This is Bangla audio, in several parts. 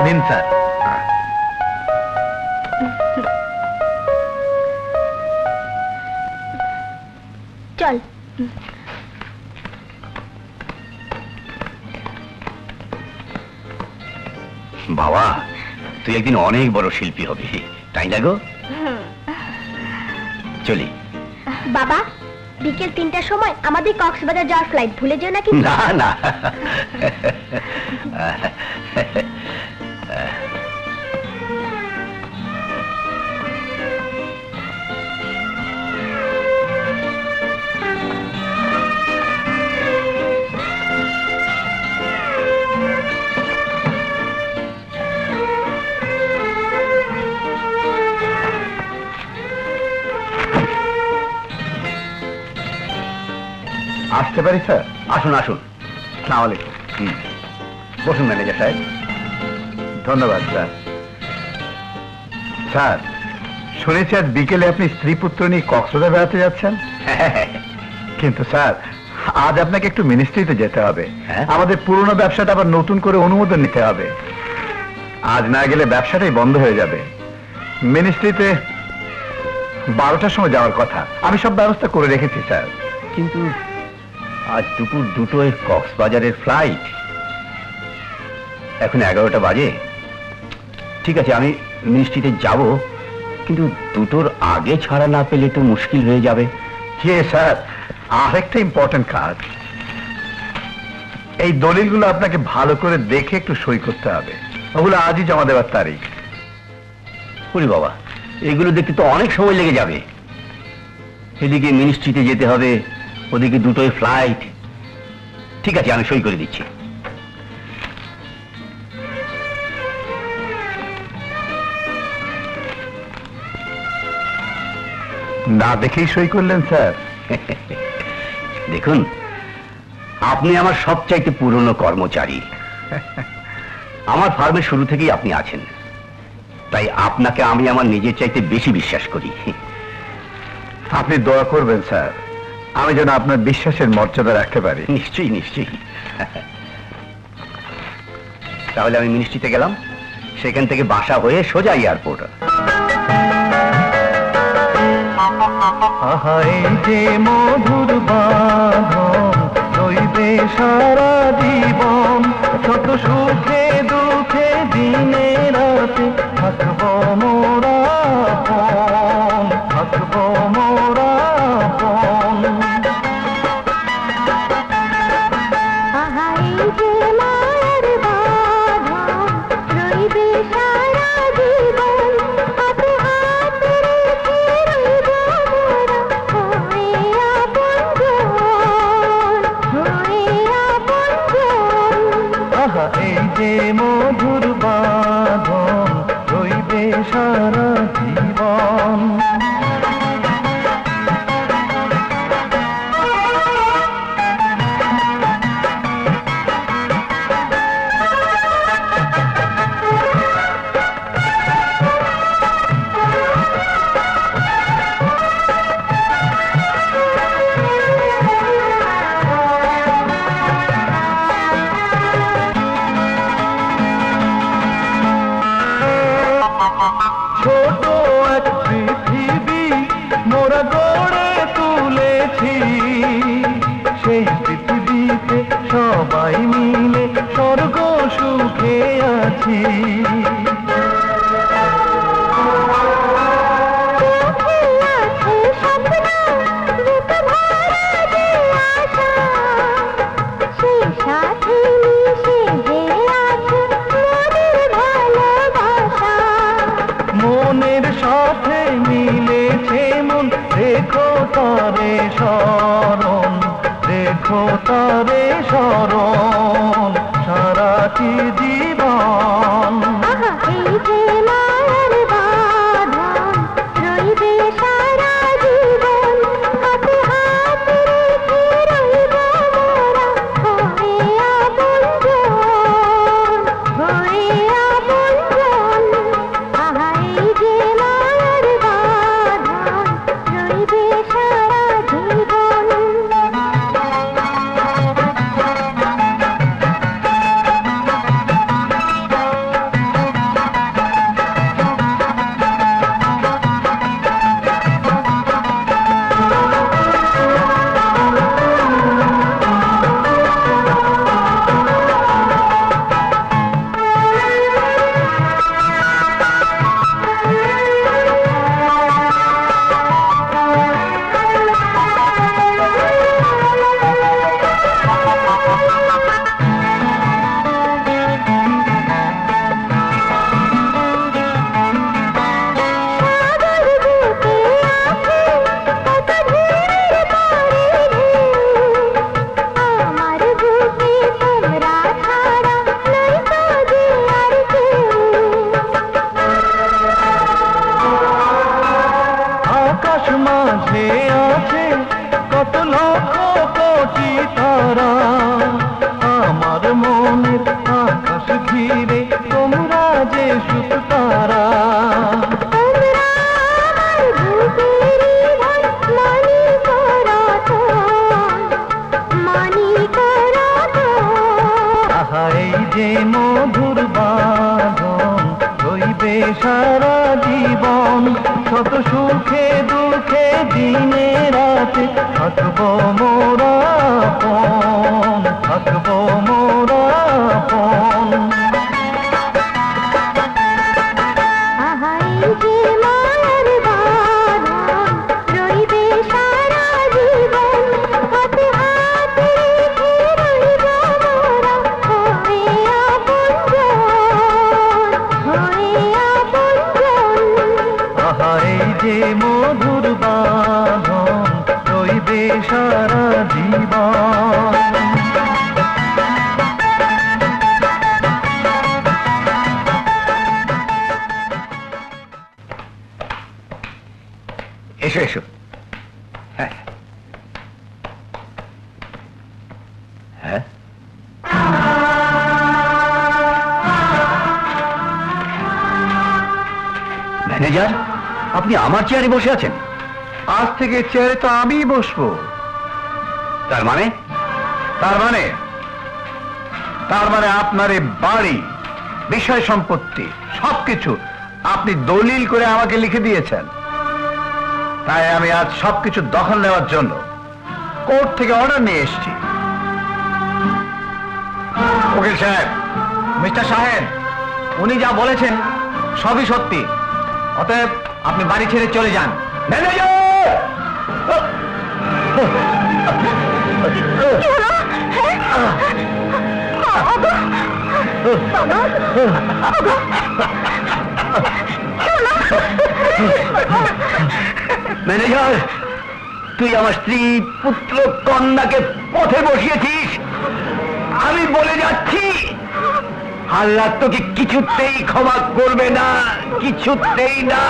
নিন স্যার। চল। বাবা, তুই একদিন অনেক বড় শিল্পী হবি, তাই না গো? চলি। বাবা, বিকেল 3টার সময় আমাদের কক্সবাজার যাওয়ার ফ্লাইট, ভুলে যেও না কিন্তু। না না। আসতে পারি স্যার? আসুন আসুন। আসসালামু আলাইকুম। বসুন ম্যানেজার সাহেব। ধন্যবাদ স্যার। স্যার, শুনেছি আজ বিকেলে আপনি স্ত্রী পুত্র নিয়ে কক্সবাজার বেড়াতে যাচ্ছেন। কিন্তু স্যার, আজ আপনাকে একটু মিনিস্ট্রিতে যেতে হবে। আমাদের পুরনো ব্যবসাটা আবার নতুন করে অনুমোদন নিতে হবে। আজ না গেলে ব্যবসাটাই বন্ধ হয়ে যাবে। মিনিস্ট্রিতে 12টার সময় যাওয়ার কথা। আমি সব ব্যবস্থা করে রেখেছি স্যার। কিন্তু আজ দুপুর 2টোয় কক্সবাজারের ফ্লাইট, এখন 11টা বাজে। ঠিক আছে, আমি মিনিস্ট্রিতে যাব, কিন্তু 2টোর আগে ছাড়া না পেলে তো মুশকিল হয়ে যাবে। স্যার, আরেকটা ইম্পর্টেন্ট কাজ। এই দলিলগুলো আপনাকে ভালো করে দেখে একটু সই করতে হবে। ওগুলো আজই জমা দেওয়ার তারিখ। ওরে বাবা, এগুলো দেখতে তো অনেক সময় লেগে যাবে। এদিকে মিনিস্ট্রিতে যেতে হবে, ওদিকে 2টোয় ফ্লাইট। ঠিক আছে, আমি সই করে দিচ্ছি। না দেখেই সই করলেন স্যার? দেখুন, আপনি আমার সবচাইতে পুরনো কর্মচারী। আমার ফার্মে শুরু থেকেই আপনি আছেন, তাই আপনাকে আমি আমার নিজের চাইতে বেশি বিশ্বাস করি। আপনি দোয়া করবেন স্যার, আমি যেন আপনার বিশ্বাসের মর্যাদা রাখতে পারি। নিশ্চয়ই নিশ্চয়ই। তাহলে আমি মিনিস্ট্রিতে গেলাম, সেখান থেকে বাসা হয়ে সোজা এয়ারপোর্ট। আহাই যে মধুর বাঁধন রইবে সারা জীবন, শত সুখে দুঃখে দিনে রাতে থাকবো মোরা আপন, থাকবো মোরা আপন। আহাই যে মায়ের বাঁধন রইবে সারা জীবন, হাতে হাত রেখে রইব মোরা হয়ে আপনজন, হয়ে আপনজন। আহা এই যে মধুর বাঁধন রইবে সারা জীবন। ছোট এক পৃথিবী মোরা গড়ে তুলেছি, সেই পৃথিবীতে সবাই মিলে স্বর্গ সুখে আছি। মনের সাথে মিলেছে মন, রেখো তারে স্মরণ, রেখো তারে স্মরণ সারাটি জীবন। এই যে মায়ের বাঁধন রইবে সারা জীবন, হাতে হাত রেখে রইব মোরা হয়ে আপনজন, হয়ে আপনজন। আহা এই যে মায়ের বাঁধন রইবে সারা জীবন। যে মধুর বাঁধন রইবে সারা জীবন, শত সুখে দুঃখে দিনে রাতে থাকবো মোরা আপন, থাকবো মোরা আপন। আহাই যে মায়ের বাঁধন রইবে সারা জীবন, হাতে হাতে রেখে রইব মোরা হয়ে আপনজন, হয়ে আপনজন। আহা এই যে মধুর বাঁধন রইবে সারা জীবন। এসো এসো। হ্যাঁ হ্যাঁ, ম্যানেজার আপনি আমার চেয়ারে বসে আছেন? আজ থেকে চেয়ারে তো আমিই বসবো। তার মানে? তার মানে আপনার এই বাড়ি, বিষয় সম্পত্তি সবকিছু আপনি দলিল করে আমাকে লিখে দিয়েছেন। তাই আমি আজ সবকিছু দখল নেওয়ার জন্য কোর্ট থেকে অর্ডার নিয়ে এসেছি। উকিল সাহেব, মিস্টার সাহেব, উনি যা বলেছেন সবই সত্যি, অতএব আপনি বাড়ি ছেড়ে চলে যান। ম্যানেজার! ম্যানেজার, তুই আমার স্ত্রী পুত্র কন্যাকে পথে বসিয়েছিস। আমি বলে যাচ্ছি আল্লাহ তোকে কিছুতেই ক্ষমা করবে না, কিছুতেই না।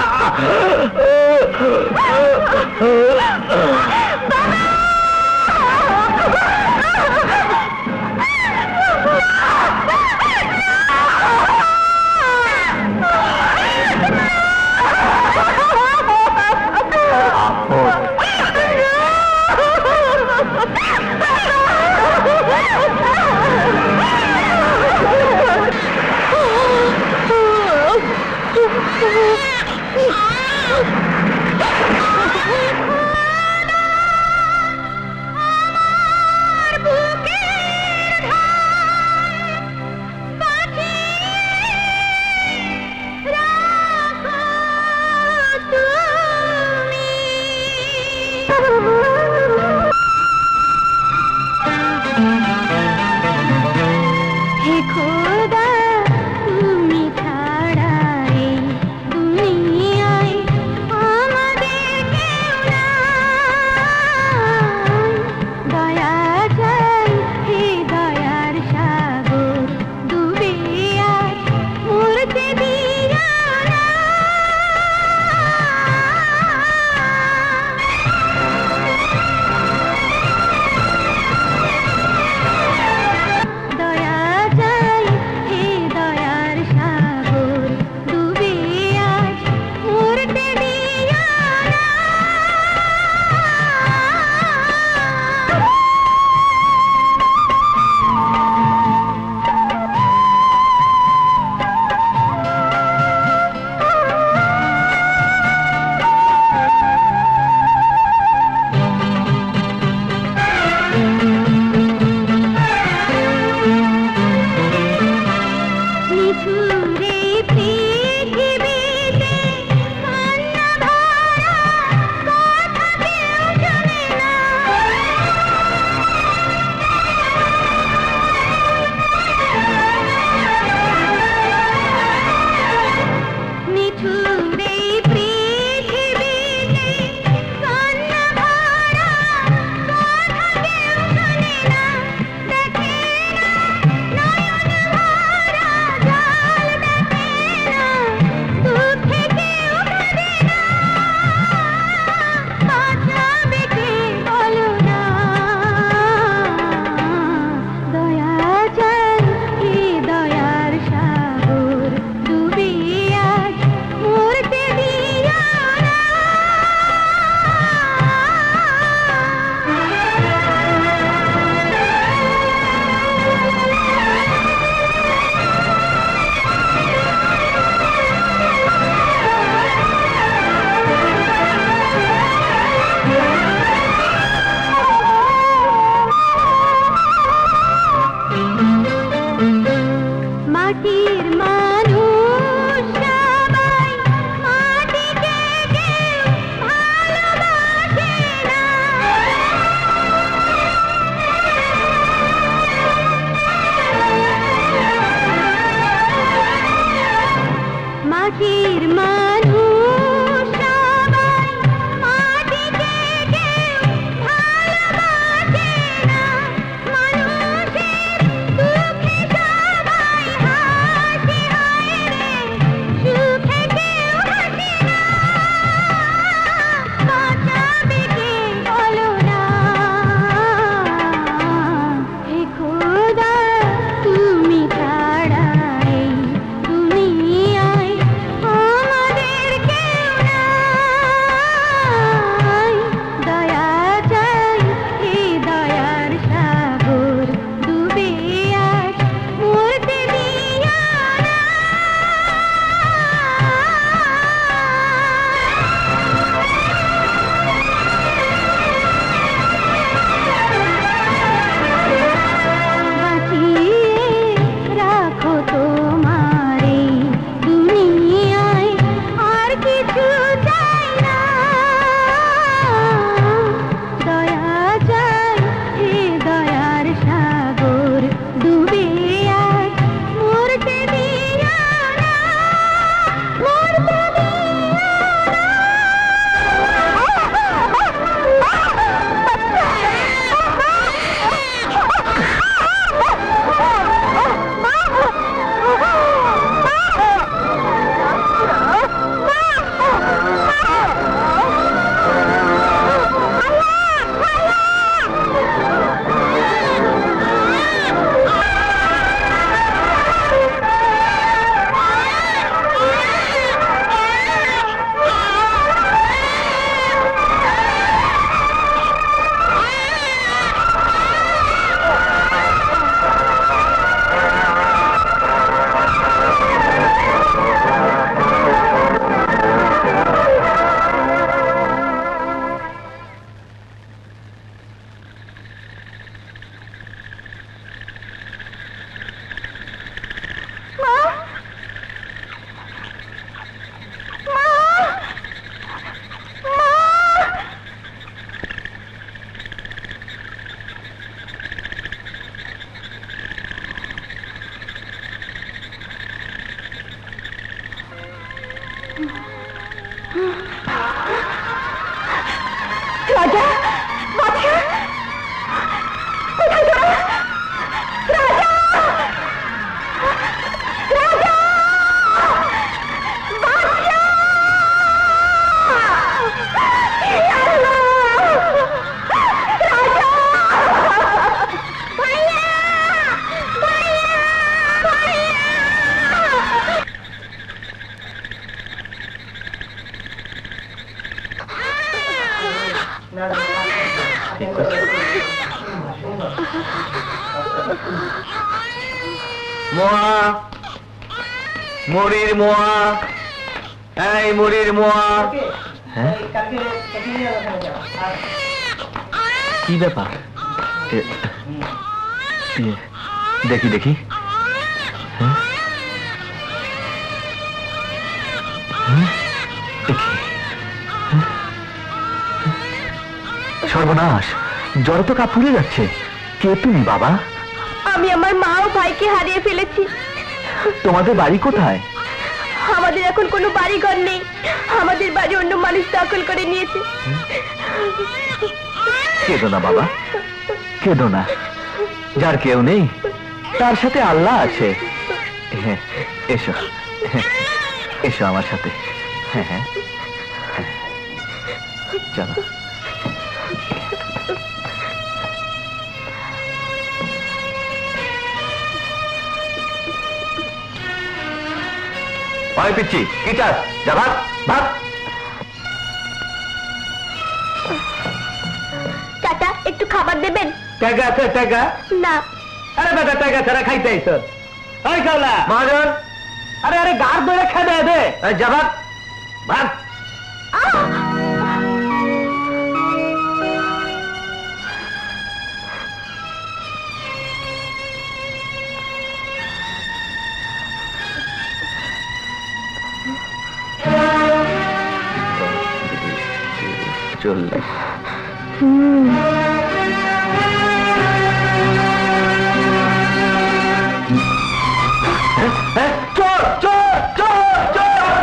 মোয়া, মুড়ির মোয়া, এই মুড়ির মোয়া। হ্যাঁ, কি ব্যাপার? দেখি দেখি। হ্যাঁ? হ্যাঁ? দেখি। হ্যাঁ? সর্বনাশ, জ্বর তো কাঁপুরে যাচ্ছে। কে তুমি বাবা? আমি আমার মা ও ভাইকে হারিয়ে ফেলেছি। তোমাদের বাড়ি কোথায়? আমাদের এখন কোনো বাড়ি ঘর নেই, আমাদের বাড়ি অন্য মানুষ দখল করে নিয়েছে। কেঁদো না বাবা, কেঁদো না। যার কেউ নেই তার সাথে আল্লাহ আছে। হ্যাঁ, এসো, এসো আমার সাথে। হ্যাঁ হ্যাঁ, চলো। ওই পিচ্ছি, কি চাস? যা ভাত, ভাত। চাচা, একটু খাবার দেবেন? টাকা আছে টাকা? না। আরে বেটা, টাকা ছাড়া খাইতে আইছ? ওই কাওলা মহাজন, আরে আরে গার ধরে খেয়ে দে। যা ভাত, ভাত। চললে চোর চোর চোর চোর।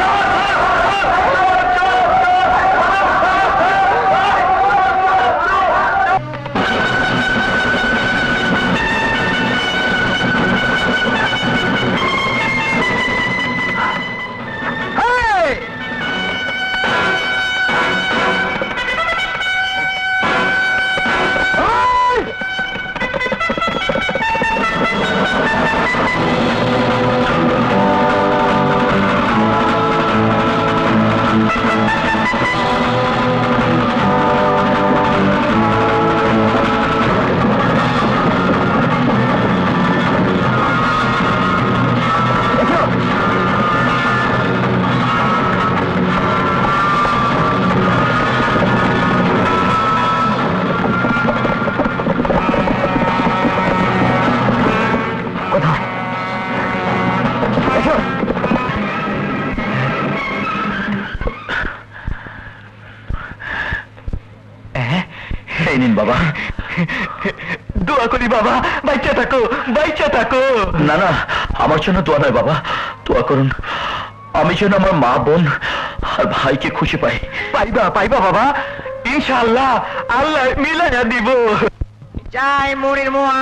বাবা, দোয়া করি বাবা, বাইচা থাকো, বাইচা থাকো। না না, আমার জন্য দোয়া নয় বাবা, দোয়া করুন আমি যেন আমার মা, বোন আর ভাইকে খুশি পাই। পাইবা পাইবা বাবা, ইনশাআল্লাহ আল্লাহ মিলাইয়া দিব। চাই মুড়ির মোয়া।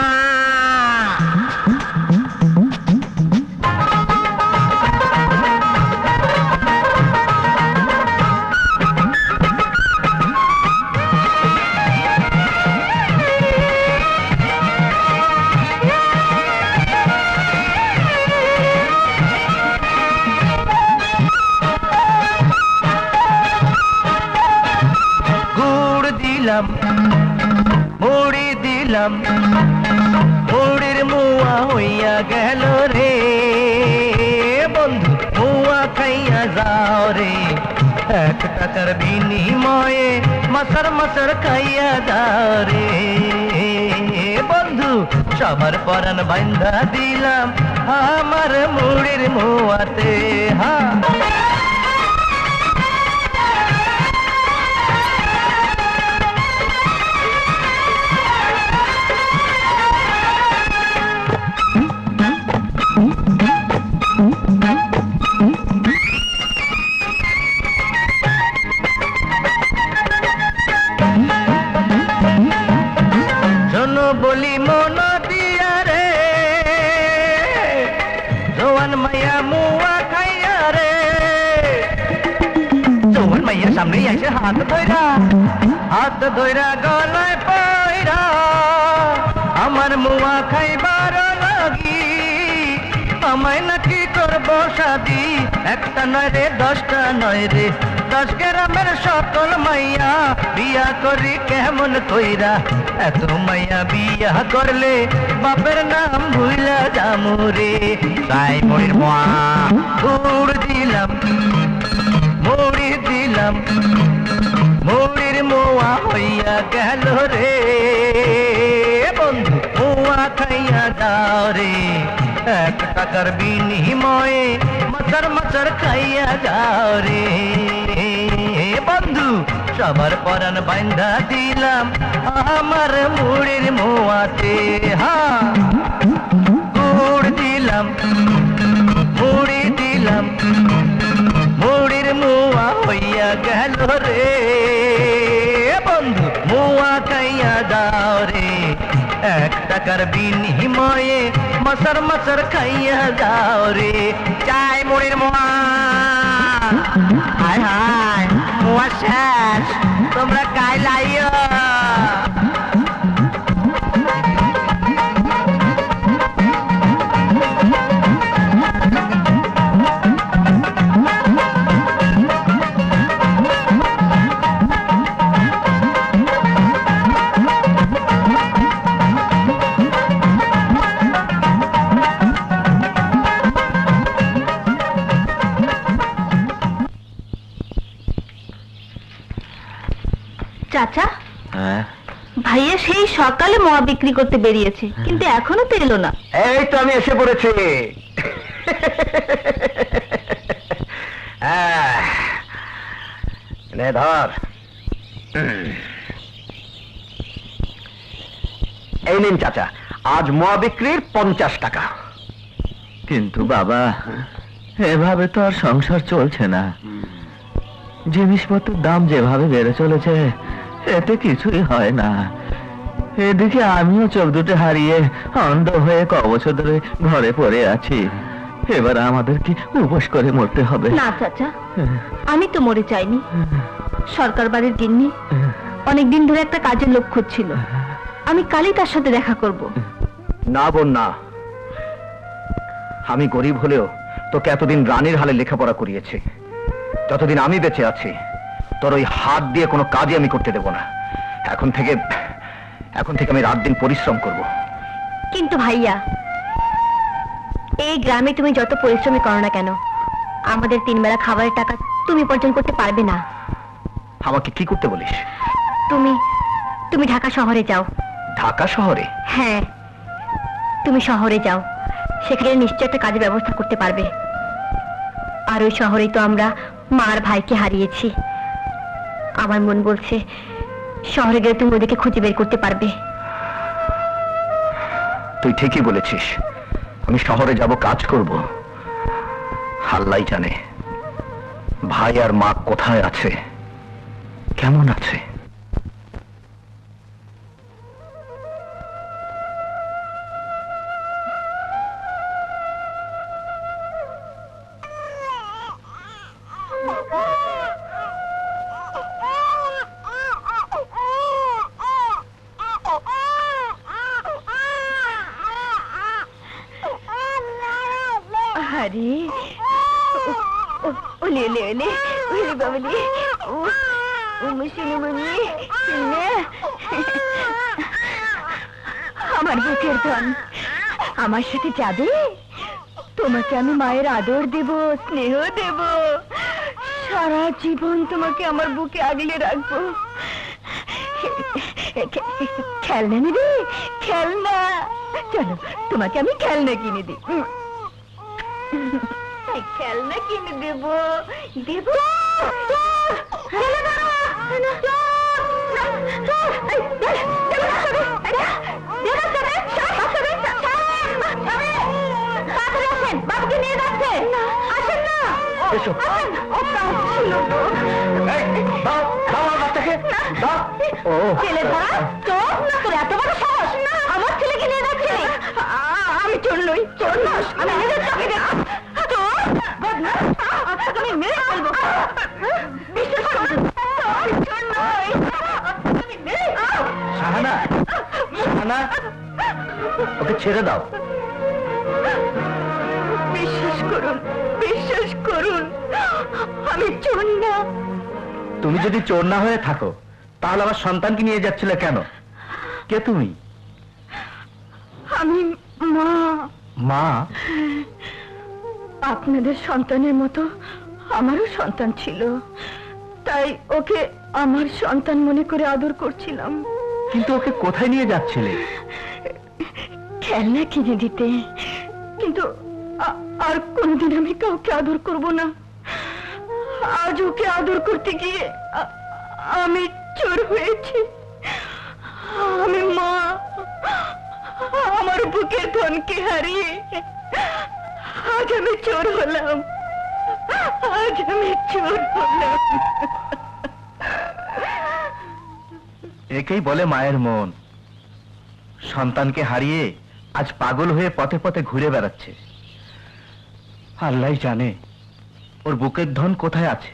মুড়ি দিলাম, মুড়ির মুয়া হইয়া গেল রে বন্ধু, মুয়া খাইয়া যাও রে। 1 টাকার বিনিময়ে মসর মসর খাইয়া যাও রে বন্ধু। সবার পরাণ বান্ধা দিলাম আমার মুড়ির মুয়াতে। হ্যাঁ, বলি মন দিয়া রে জোয়ান মাইয়া মুয়া খাইয়া রে। জোয়ান মাইয়ার সামনে এসে হাত ধইরা গলায় পয়রা আমার মুয়া খাইবার লাগি আমায় নাকি করবো শাদি। একটা নয় রে 10টা নয় রে 10 গ্রামের সকল মাইয়া বিয়া করি কেমন কইরা এত মাইয়া বিয়া করলে বাপের নাম ভুইলা যামু রে তাই মরির মা উড় দিলাম মুড়ি দিলাম মুড়ির মোয়া হইয়া গেল রে বন্ধু মোয়া খাইয়া দাও রে 1 টাকার বিনিময়ে মচর মচর খাইয়া যাও রে বন্ধু সবার পরাণ বান্ধা দিলাম আমার মুড়ির মোয়াতে হ্যাঁ গুড় দিলাম মুড়ি দিলাম মুড়ির মোয়া হইয়া গেল রে বন্ধু মোয়া খাইয়া দাও রে 1 টাকার বিনিময়ে মসর মসর খাইয়া যাও রে চাই মুড়ির মোয়া হায় হায় মোয়া শেষ তোমরা কাই লাইয়া চাচা, হ্যাঁ ভাইয়া সেই সকালে মোয়া বিক্রি করতে বেরিয়েছে, কিন্তু এখনো তো এলো না। এই তো আমি এসে পড়েছি। নে ধর, এই নিন চাচা, আজ মোয়া বিক্রির 50 টাকা। কিন্তু বাবা এভাবে তো আর সংসার চলছে না। জিনিসপত্রের দাম যেভাবে বেড়ে চলেছে এতে কিছুই হয় না। এদিকে আমিও চোখ দুটো হারিয়ে অন্ধ হয়ে কবছর ধরে ঘরে পড়ে আছি। এবার আমাদের কি উপোস করে মরতে হবে? না চাচা, আমি তো মরে চাইনি। সরকার বাড়ির গিন্নি অনেকদিন ধরে একটা কাজের লোক খুঁজছিল, আমি কালই তার সাথে দেখা করব। না বোন না, আমি গরিব হলেও তোকে এতদিন রানীর হালে লেখাপড়া করিয়েছি। যতদিন আমি বেঁচে আছি তোর ওই হাত দিয়ে কোনো কাজই আমি করতে দেব না। এখন থেকে আমি রাত দিন পরিশ্রম করব। কিন্তু ভাইয়া, এই গ্রামে তুমি যত পরিশ্রমই করো না কেন, আমাদের 3 বেলা খাবারের টাকা তুমি উপার্জন করতে পারবে না। আমাকে কি করতে বলিস? তুমি ঢাকা শহরে যাও। ঢাকা শহরে? হ্যাঁ, তুমি শহরে যাও, সেখানে নিশ্চয় একটা কাজের ব্যবস্থা করতে পারবে। আর ওই শহরেই তো আমরা মার ভাইকে হারিয়েছি। আমার মন বলছে শহরে গেলে তুমি ওদেরকে খুঁজে বের করতে পারবে। তুই ঠিকই বলেছিস, আমি শহরে যাব, কাজ করব। আল্লাহই জানে ভাই আর মা কোথায় আছে, কেমন আছে। আরে ওলে ওলে ওলে ওলে বাবলি, ও মুসিনে মনি, আমার বুকের ধন, আমার সাথে যাবে? তোমাকে আমি মায়ের আদর দেব, স্নেহ দেব, সারা জীবন তোমাকে আমার বুকে আগলে রাখবো। খেলনা নিবি? খেলনা, চলো তোমাকে আমি খেলনা কিনে দিই। খেলনা কিনে দেব দেব। বাবুকে নিয়ে যাচ্ছে, আসেন না। ছেলে ধরা চোর, তোর এত বড় সাহস, আমার ছেলেকে নিয়ে যাচ্ছে? আমি চোর নই, চোর নস, আমি নিজের চোখে দেখছি। চোর বদমাশ, আমি মেরে ফেলবো। বিশ্বাস করো, আমি চোর নই, আমি মেরে ফেলবো। শাহানা, শাহানা, ওকে ছেড়ে দাও। বিশ্বাস করো, করুন, বিশ্বাস করুন, আমি চোর না। তুমি যদি চোর না হয়ে থাকো তাহলে আমার সন্তানকে নিয়ে যাচ্ছিলে কেন? কে তুমি? আমি মা। মা? আপনাদের সন্তানের মতো আমারও সন্তান ছিল, তাই ওকে আমার সন্তান মনে করে আদর করছিলাম। কিন্তু ওকে কোথায় নিয়ে যাচ্ছিলে? খেলনা কিনে দিতে, কিন্তু আর কোনদিন আমি কাউকে আদর করব না। আজ ওকে আদর করতে গিয়ে আমি চোর হয়েছি। আমি মা, আমার বুকের ধনকে হারিয়ে আজ আমি চোর হলাম। আজ আমি চোর হলাম। একেই বলে মায়ের মন। সন্তানকে হারিয়ে আজ পাগল হয়ে পথে পথে ঘুরে বেড়াচ্ছে। আল্লাহই জানে ওর বুকের ধন কোথায় আছে।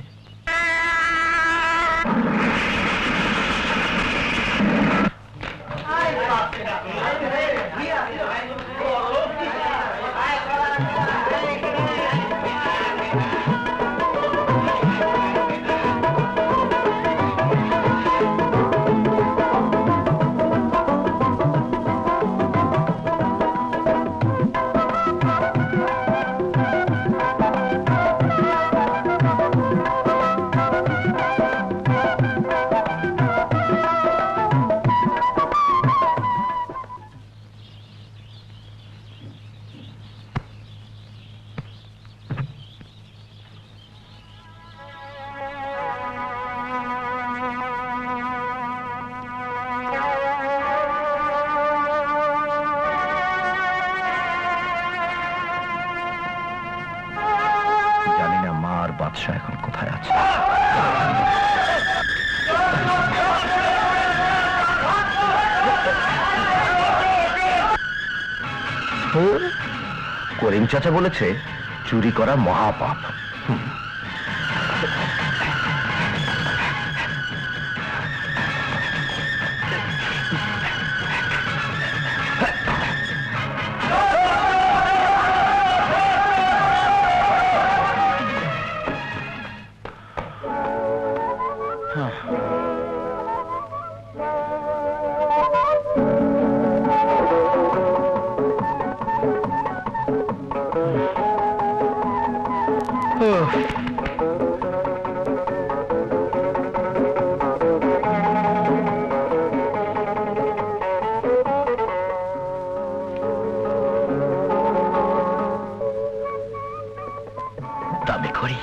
জানি না মা আর বাদশা এখন কোথায় আছে। করিম চাচা বলেছে চুরি করা মহাপাপ। দামি করি।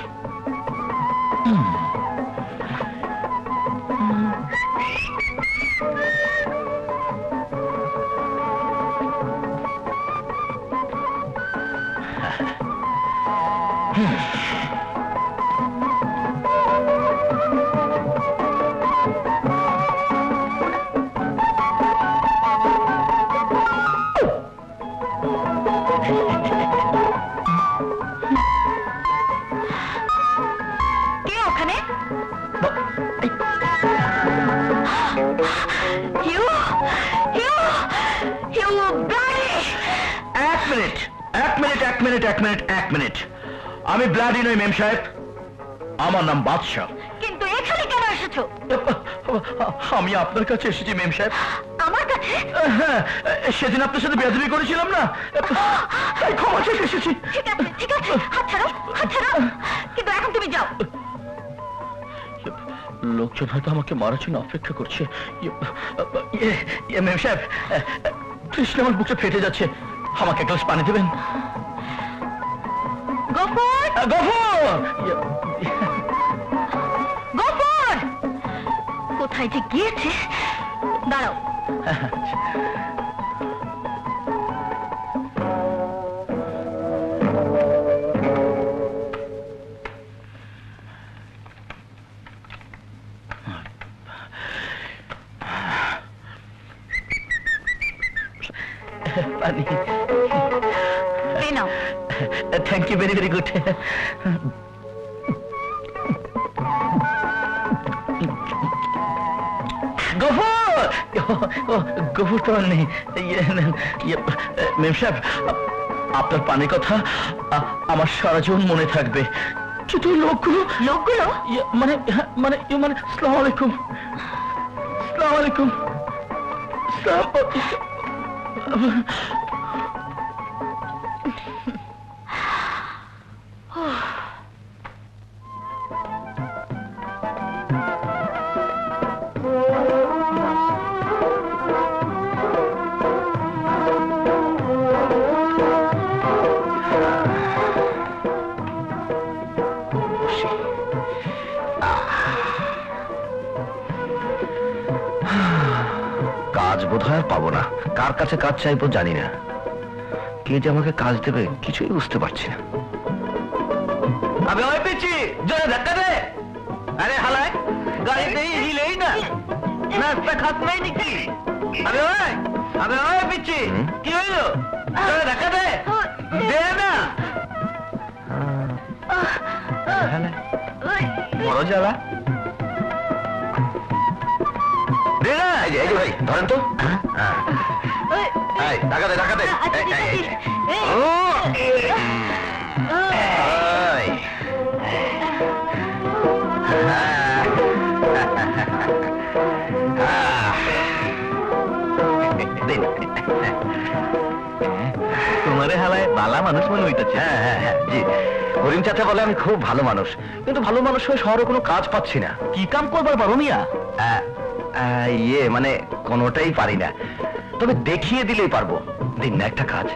কে ওখানে? You bloody! এক মিনিট। আমি ব্লাডি নই মেম সাহেব, আমার নাম বাদশা। কিন্তু এখানে কেন এসেছো? আমি আপনার কাছে এসেছি মেম সাহেব। আমার কাছে? হ্যাঁ, সেদিন আপনার সাথে বেয়াদবি করেছিলাম না, তাই ক্ষমা চেয়ে এসেছি। ঠিক আছে, ঠিক আছে, হাত ছাড়ো, হাত ছাড়ো। কিন্তু এখন তুমি যাও। লোকজন হয়তো আমাকে মারার জন্য অপেক্ষা করছে। মেম সাহেব, কৃষ্ণ আমার বুকটা ফেটে যাচ্ছে, আমাকে এক গ্লাস পানি দেবেন? গফুর! গফুর! গফুর! কোথায় যে গিয়েছে? দাঁড়াও। পানি। এই নাও। Thank you, very very good. Gafur তো আর নেই। মেম সাহেব, আপনার পানির কথা আমার সারা জীবন মনে থাকবে, কিন্তু লোকগুলো লোকগুলো মানে মানে মানে আসসালামু আলাইকুম, আসসালামু আলাইকুম। কাজ বোধহয় আর পাবো না, কার কাছে কাজ চাইবো জানি না, কে যে আমাকে কাজ দেবে কিছুই বুঝতে পারছি না। আমি ওই পিছি জোরে ধাক্কা দে। আরে হালায় গাড়িতে হিলেই না, নাস্তা খাস নাই নাকি? আমি ওই পিছি কি হইলো? জোরে ধাক্কা দে, দে না। বড় জ্বালা ভাই, ধরেন তো। টাকা দে, টাকা দে। তোমারে হালায় বালা মানুষ মনে হইতেছে। হ্যাঁ জি, করিম চাচা বলে আমি খুব ভালো মানুষ, কিন্তু ভালো মানুষ হয়ে শহরে কোনো কাজ পাচ্ছি না। কি কাম করবার পারো মিয়া? ইয়ে মানে কোনোটাই পারি না, তবে দেখিয়ে দিলেই পারবো। দিন না একটা কাজ।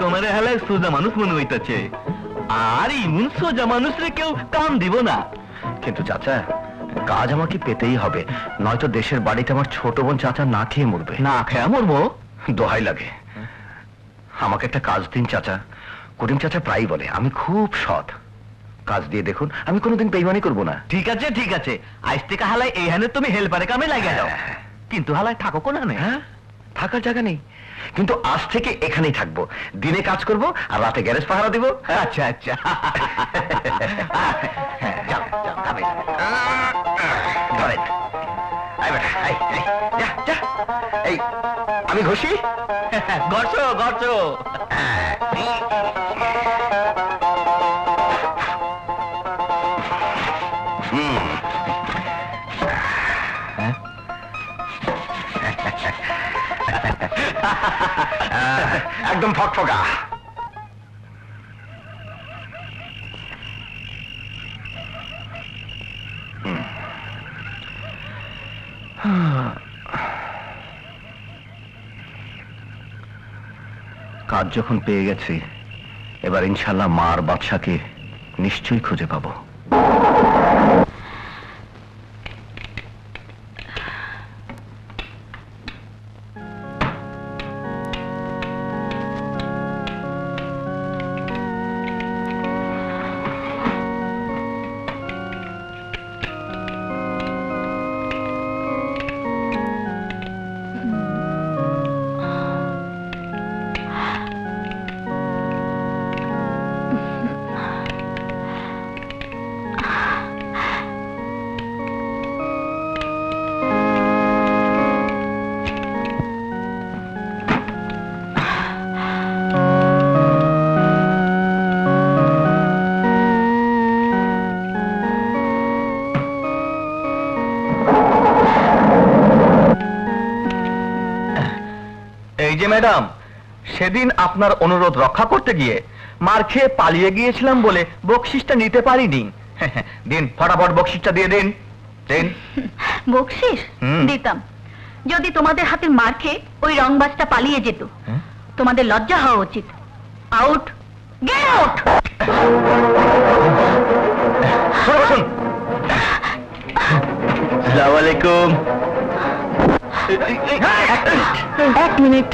তোমার হালায় সোজা মানুষ মনে হইতেছে, আর ইমন সোজা মানুষরে কেউ কাম দিব না। কিন্তু চাচা, কাজ আমাকে পেতেই হবে, নয়তো দেশের বাড়িতে আমার ছোট বোন চাচা না খেয়ে মরবে। না খেয়ে মরবো? দোহাই লাগে, আমাকে একটা কাজ দিন চাচা। করিম চাচা প্রায়ই বলে আমি খুব সৎ, কাজ দিয়ে দেখুন, আমি কোনোদিন বেইমানি করবো না। ঠিক আছে ঠিক আছে, আজ থেকে হালাই এই হানে তুমি হেল্পারে কামে লাগে যাও। কিন্তু হালাই থাকো কোন হানে? হ্যাঁ, থাকার জায়গা নেই, কিন্তু আজ থেকে এখানেই থাকবো, দিনে কাজ করব আর রাতে গ্যারেজ পাহারা দিব। আচ্ছা আচ্ছা, যাও যাও, যাবে। ধরেন, আয় বেটা, আয়, আয়, যা, যা। এই আমি ঘষি, গড়ছো গড়ছো। একদম ফকফকা। কাজ যখন পেয়ে গেছি, এবার ইনশাল্লাহ মার বাদশাকে নিশ্চয়ই খুঁজে পাবো। এই যে ম্যাডাম, সেদিন আপনার অনুরোধ রক্ষা করতে গিয়ে মার খেয়ে পালিয়ে গিয়েছিলাম বলে বকশিসটা নিতে পারিনি। দিন, ফটাফট বকশিসটা দিয়ে দিন। দিন। বকশিস দিতাম যদি তোমাদের হাতের মার খেয়ে ওই রংবাজটা পালিয়ে যেত। তোমাদের লজ্জা হওয়া উচিত। Out, get out. আসসালামু আলাইকুম। এক মিনিট।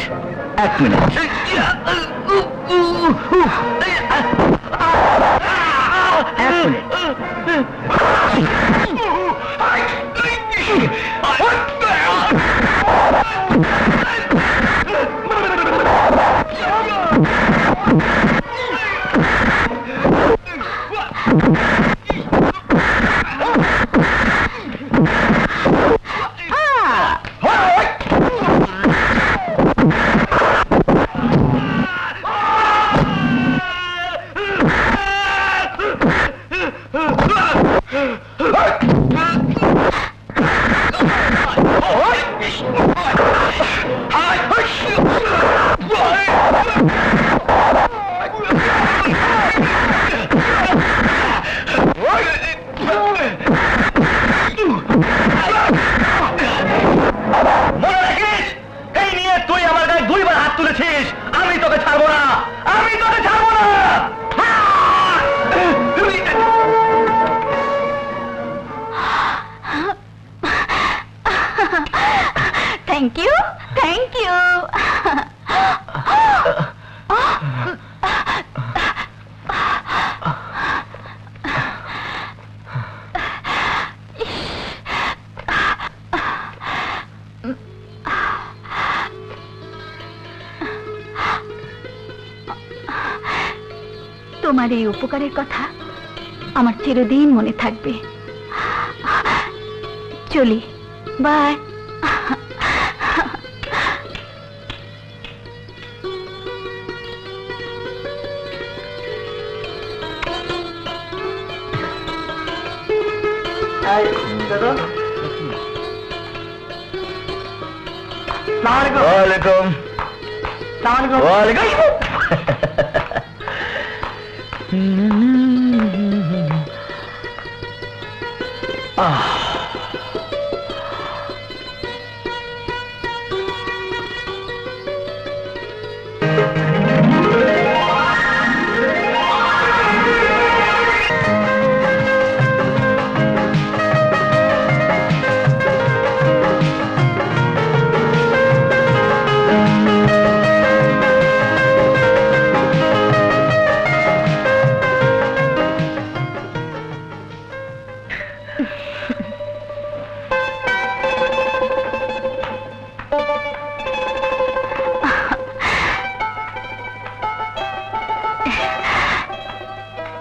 তোমার এই উপকারের কথা আমার চিরদিন মনে থাকবে। চলি, বাই। ওয়ালাইকুম ওয়ালাইকুম।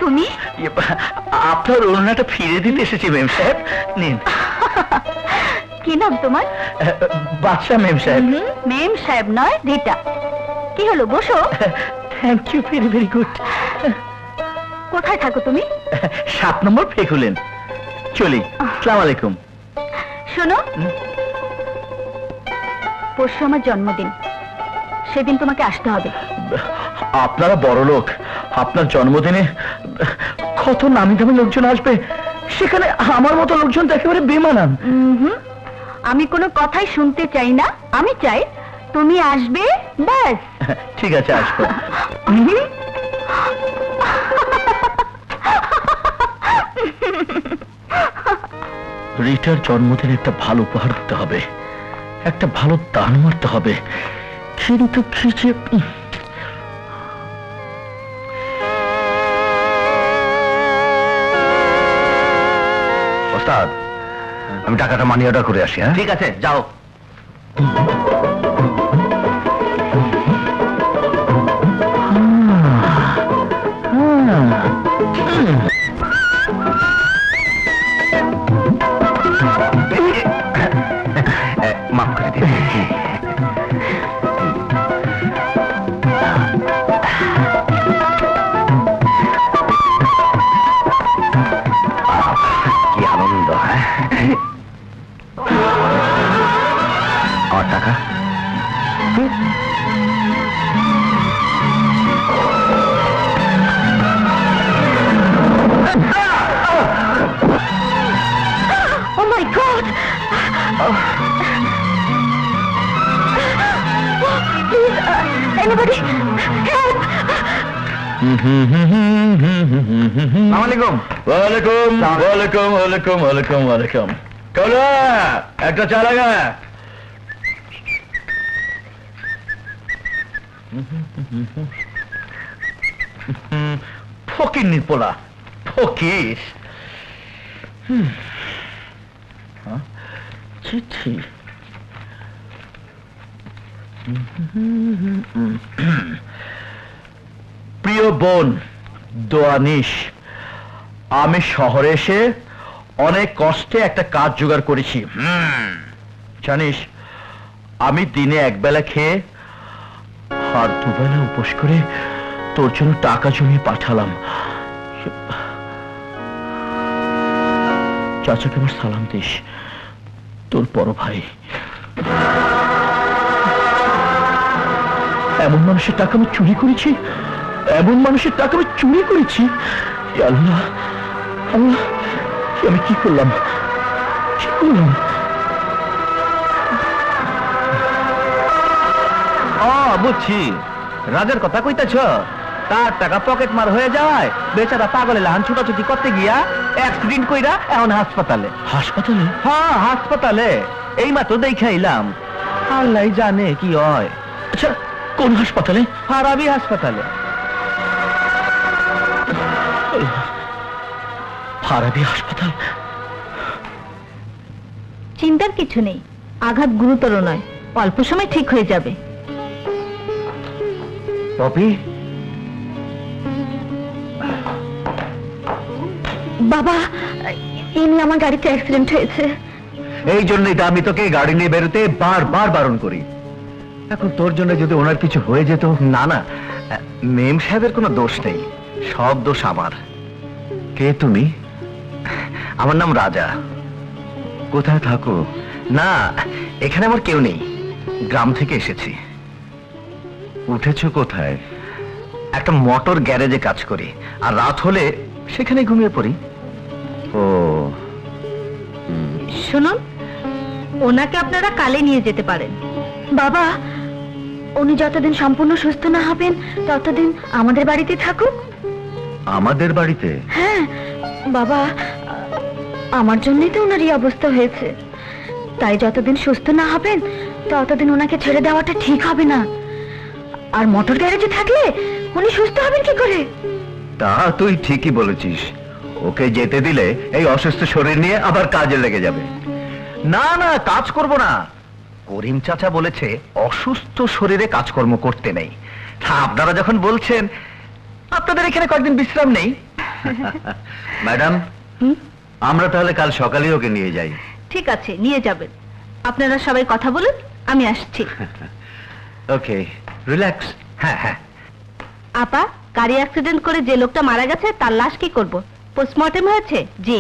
তুমি আপনার ওড়নাটা ফিরে দিতে এসেছি মেম সাহেব, নিন। কি নাম তোমার? বাদশা মেম সাহেব। মেম সাহেব নয়, রিটা। কি হলো, বসো। Thank you, very very good. কোথায় থাকো তুমি? 7 নম্বর ফেকুলেন। চলি, আসসালামু আলাইকুম। শোনো, পরশু আমার জন্মদিন, সেদিন তোমাকে আসতে হবে। আপনারা বড় লোক, আপনার জন্মদিনে কত নামি দামি লোকজন আসবে, সেখানে আমার মতো লোকজন তো একেবারে বেমানান। আমি কোনো কথাই শুনতে চাই না, আমি চাই তুমি আসবে, ব্যাস। ঠিক আছে, আসবো। রিটার জন্মদিনে একটা ভালো উপহার দিতে হবে, একটা ভালো দান মারতে হবে, কিন্তু কি যে ওস্তাদ, আমি টাকাটা মানি অর্ডার করে আসি। হ্যাঁ, ঠিক আছে, যাও। মাফ করে দিন। কি আনন্দ। হ্যাঁ, আমার টাকা। Oh my God! Please, anybody, help! আসসালামু আলাইকুম। ওয়ালাইকুম ওয়ালাইকুম ওয়ালাইকুম ওয়ালাইকুম ওয়ালাইকুম। কলা একটা চা লাগা। ফকির নির্পলা, ফকির। চিঠি। প্রিয় বোন দোয়ানিশ, আমি শহরে এসে অনেক কষ্টে একটা কাজ জোগাড় করেছি। জানিস, আমি দিনে একবেলা খেয়ে আর দুবেলা উপোস করে তোর জন্য টাকা জমিয়ে পাঠালাম। চাচাকে আমার সালাম দিস, তোর বড় ভাই। এমন মানুষের টাকা আমি চুরি করেছি, এমন মানুষের টাকা আমি চুরি করেছি। আল্লাহ আল্লাহ, আমি কি করলাম, কি করলাম? বুঝছি, রাজের কথা কইতেছ। তার টাকা পকেট মার হয়ে যায়, বেচারা পাগলে লাহান ছুটাছুটি করতে গিয়া অ্যাক্সিডেন্ট কইরা এখন হাসপাতালে। হাসপাতালে? হ্যাঁ, হাসপাতালে। এই মাত্র দেখাইলাম। আল্লাহ জানে কি হয়। আচ্ছা, কোন হাসপাতালে? ফারাবি হাসপাতালে। ফারাবি হাসপাতাল? চিন্তার কিছু নেই, আঘাত গুরুতর নয়, অল্প সময় ঠিক হয়ে যাবে। পপি, বাবা, ইনি আমার গাড়িতে অ্যাক্সিডেন্ট হয়েছে। এই জন্যই তো আমি তোকে গাড়ি নিয়ে বেরোতে বারবার বারণ করি। এখন তোর জন্য যদি ওনার কিছু হয়ে যেত। না না, মেম সাহেবের কোনো দোষ নেই, সব দোষ আমার। কে তুমি? আমার নাম রাজা। কোথায় থাকো? না, এখানে আমার কেউ নেই, গ্রাম থেকে এসেছি। উঠেছো কোথায়? একটা মোটর গ্যারেজে কাজ করি, আর রাত হলে সেখানে ঘুমিয়ে পড়ি। ও, শুনুন, ওনাকে আপনারা কালে নিয়ে যেতে পারেন। বাবা, উনি যতদিন সম্পূর্ণ সুস্থ না হবেন ততদিন আমাদের বাড়িতে থাকুক। আমাদের বাড়িতে? হ্যাঁ বাবা, আমার জন্যই তো ওনার এই অবস্থা হয়েছে। তাই যতদিন সুস্থ না হবেন ততদিন ওনাকে ছেড়ে দেওয়াটা ঠিক হবে না। আর মোটর গ্যারেজে থাকলে উনি সুস্থ হবেন কি করে? তা তুই ঠিকই বলেছিস, ওকে যেতে দিলে এই অসুস্থ শরীর নিয়ে আবার কাজে লেগে যাবে। না না, কাজ করব না। করিম চাচা বলেছে অসুস্থ শরীরে কাজকর্ম করতে নেই। তা আপনারা যখন বলছেন, আপনাদের এখানে কয়েকদিন বিশ্রাম নেই। ম্যাডাম, আমরা তাহলে কাল সকালেই ওকে নিয়ে যাই। ঠিক আছে, নিয়ে যাবেন। আপনারা সবাই কথা বলুন, আমি আসছি। ওকে, রিল্যাক্স। হ্যাঁ হ্যাঁ। আপা, গাড়ি অ্যাক্সিডেন্ট করে যে লোকটা মারা গেছে তার লাশ কি করব? পোস্টমর্টেম হয়েছে? জি।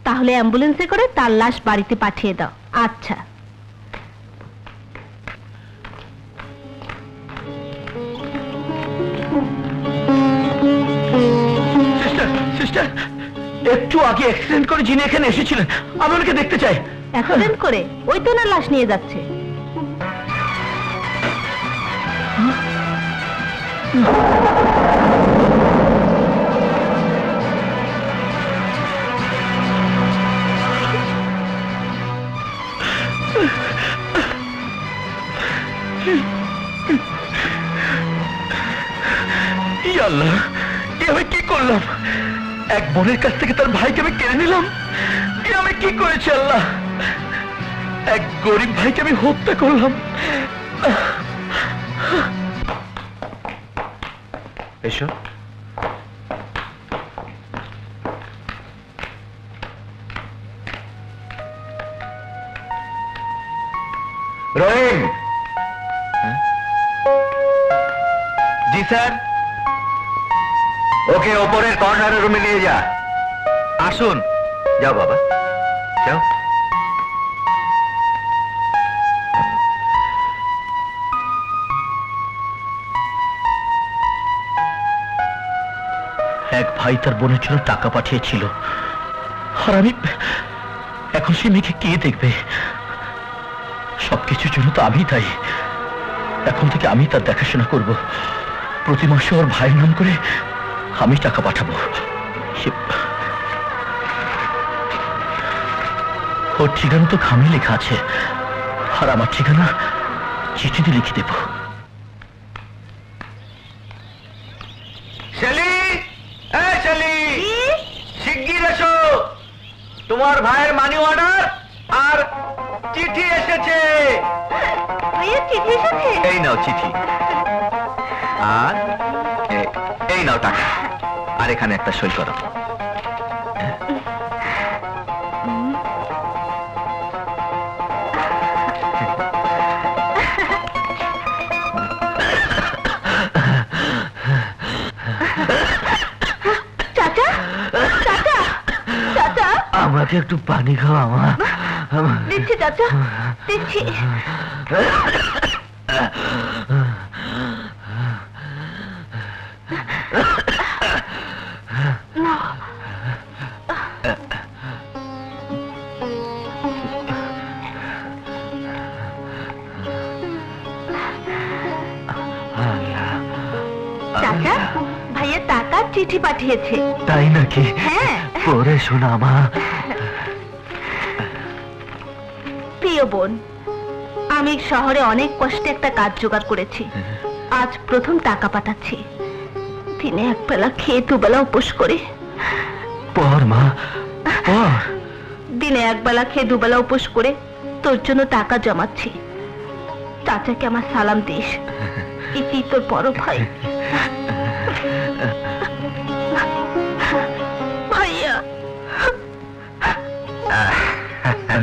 তাহলে অ্যাম্বুলেন্সে করে তার লাশ বাড়িতে পাঠিয়ে দাও। আচ্ছা। সিস্টার, সিস্টার, একটু আগে অ্যাক্সিডেন্ট করে যিনি এখানে এসেছিলেন, আমি ওনাকে দেখতে চাই। অ্যাক্সিডেন্ট করে? ওই তো না লাশ নিয়ে যাচ্ছে। ই আল্লাহ, এ আমি কি করলাম? এক বোনের কাছ থেকে তার ভাইকে আমি কেড়ে নিলাম। এ আমি কি করেছি আল্লাহ? এক গরিব ভাইকে আমি হত্যা করলাম। এসো। রহিম। জি স্যার। ওকে ওপরের কর্নারের রুমে নিয়ে যা। আসুন। যাও বাবা, যাও। এক ভাই তার বোনের জন্য টাকা পাঠিয়েছিল, আর আমি এখন সে মেয়েকে কে দেখবে? সবকিছুর জন্য তো আমি দায়ী। এখন থেকে আমি তার দেখাশোনা করব। প্রতি মাসে ওর ভাইয়ের নাম করে আমি টাকা পাঠাবো। ওর ঠিকানা তো খামে লেখা আছে, আর আমার ঠিকানা চিঠিতে লিখে দেব। শেলি, এই শেলি, শিগগির এসো। তোমার ভাইয়ের মানি অর্ডার আর চিঠি এসেছে। ভাইয়া, চিঠি এসেছে? এই নাও চিঠি, আর এই নাও টাকা, আর এখানে একটা সই করো। চাচা, চাচা, চাচা, আমাকে একটু পানি খাওয়া মা। দিচ্ছি চাচা, দিচ্ছি। চাচা, ভাইয়া টাকা চিঠি পাঠিয়েছে। তাই নাকি? হ্যাঁ। পরে শোনা মা। প্রিয় বোন, আমি শহরে অনেক কষ্টে একটা কাজ জোগাড় করেছি। আজ প্রথম টাকা পাঠাচ্ছি। দিনে এক বেলা খেয়ে দুবেলা উপোস করে। পর মা, পর। দিনে এক বেলা খেয়ে দুবেলা উপোস করে তোর জন্য টাকা জমাচ্ছি। চাচাকে আমার সালাম দিস। ইতি তোর বড় ভাই। ভাইয়া।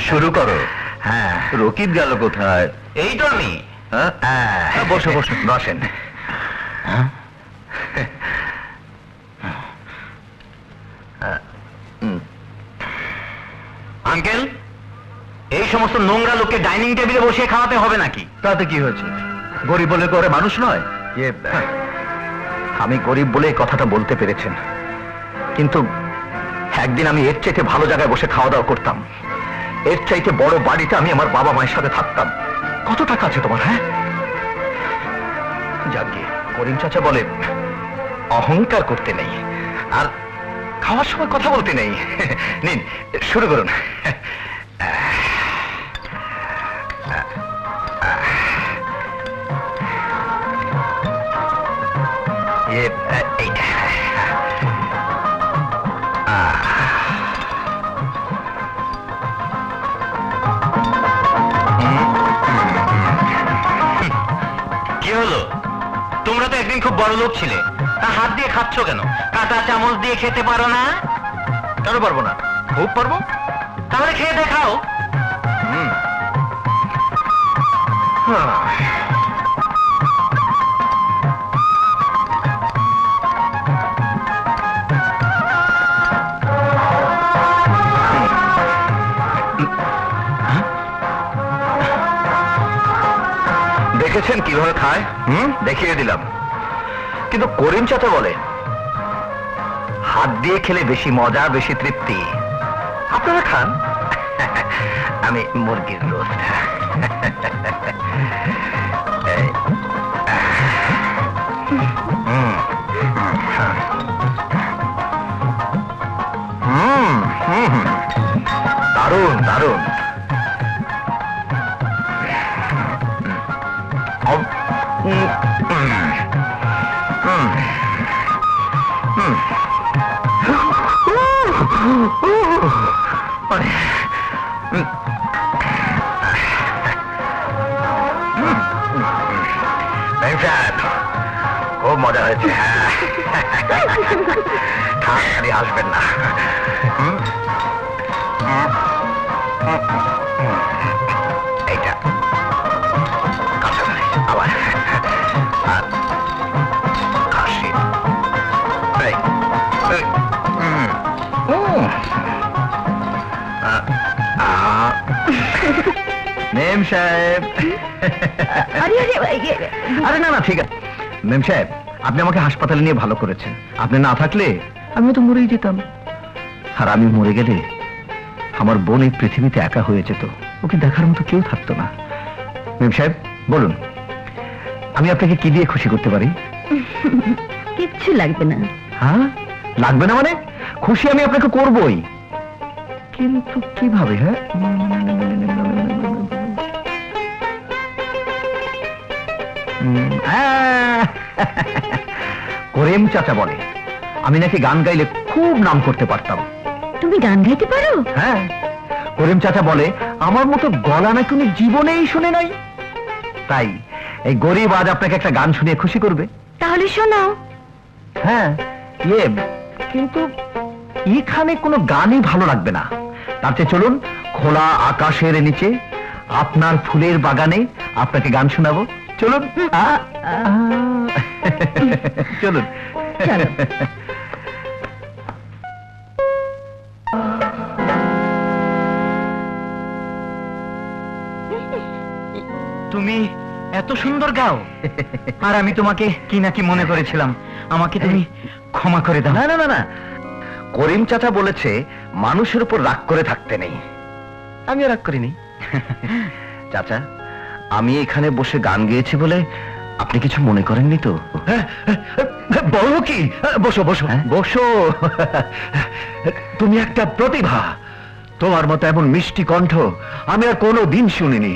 শুরু করো। হ্যাঁ, রকিব গেল কোথায়? এই তো আমি। হ্যাঁ, বসো বসো। বসেন। আঙ্কেল, এই সমস্ত নোংরা লোককে ডাইনিং টেবিলে বসে খাওয়াতে হবে নাকি? তাতে কি হয়েছে? গরিব বলে করে মানুষ নয়? আমি গরিব বলে এই কথাটা বলতে পেরেছেন, কিন্তু একদিন আমি এর চাইতে ভালো জায়গায় বসে খাওয়া দাওয়া করতাম। এর চাইতে বড় বাড়িতে আমি আমার বাবা মায়ের সাথে থাকতাম। কত টাকা আছে তোমার? হ্যাঁ, যাকে করিম চাচা বলে অহংকার করতে নেই, আর খাওয়ার সময় কথা বলতে নেই। নিন, শুরু করুন। এইটা কি হলো? তোমরা তো একদিন খুব বড় লোক ছিলে, তা হাত দিয়ে খাচ্ছ কেন? কাঁটা চামচ দিয়ে খেতে পারো না? কেন পারবো না? খুব পারবো। তাহলে খেয়ে দেখাও। দেখেছেন কিভাবে খায়? দেখিয়ে দিলাম। কিন্তু করিম চাচা বলে হাত দিয়ে খেলে বেশি মজা, বেশি তৃপ্তি। আপনারা খান, আমি মুরগির রোস্ট। দারুণ দারুণ। খুব মজা হয়েছে। খালি আসবেন না। এইটা কাঁচামরিচ, আবার আর খাসি। মেম সাহেব। আরে না না, ঠিক আছে। মেম সাহেব, আপনি আমাকে হাসপাতালে নিয়ে ভালো করেছেন। আপনি না থাকলে আমিও তো মরেই যেতাম। আর আমি মরে গেলে আমার বোন এই পৃথিবীতে একা হয়ে যেত, ওকে দেখার মতো কেউ থাকতো না। মেম সাহেব বলুন, আমি আপনাকে কি দিয়ে খুশি করতে পারি? কিচ্ছু লাগবে না। হ্যাঁ, লাগবে না মানে? খুশি আমি আপনাকে করবই, কিন্তু কিভাবে? হ্যাঁ, করিম চাচা বলে আমি নাকি গান গাইলে খুব নাম করতে পারতাম। তুমি গান গাইতে পারো? হ্যাঁ, করিম চাচা বলে আমার মতো গলা নাকি উনি জীবনেই শুনে নাই। তাই এই গরিব আজ আপনাকে একটা গান শুনিয়ে খুশি করবে। তাহলে শোনাও। হ্যাঁ, কিন্তু এখানে কোনো গানই ভালো লাগবে না। তার চেয়ে চলুন খোলা আকাশের নিচে আপনার ফুলের বাগানে আপনাকে গান শোনাবো। চলুন চলুন। তুমি এত সুন্দর গাও, আর আমি তোমাকে কি না কি মনে করেছিলাম। আমাকে তুমি ক্ষমা করে দাও। না না না না, করিম চাচা বলেছে মানুষের উপর রাগ করে থাকতে নেই। আমিও রাগ করিনি। চাচা, আমি এখানে বসে গান গেয়েছি বলে আপনি কিছু মনে করেননি তো? বলো কি? বসো বসো বসো। তুমি একটা প্রতিভা। তোমার মতো এমন মিষ্টি কণ্ঠ আমি আর কোনো দিন শুনিনি।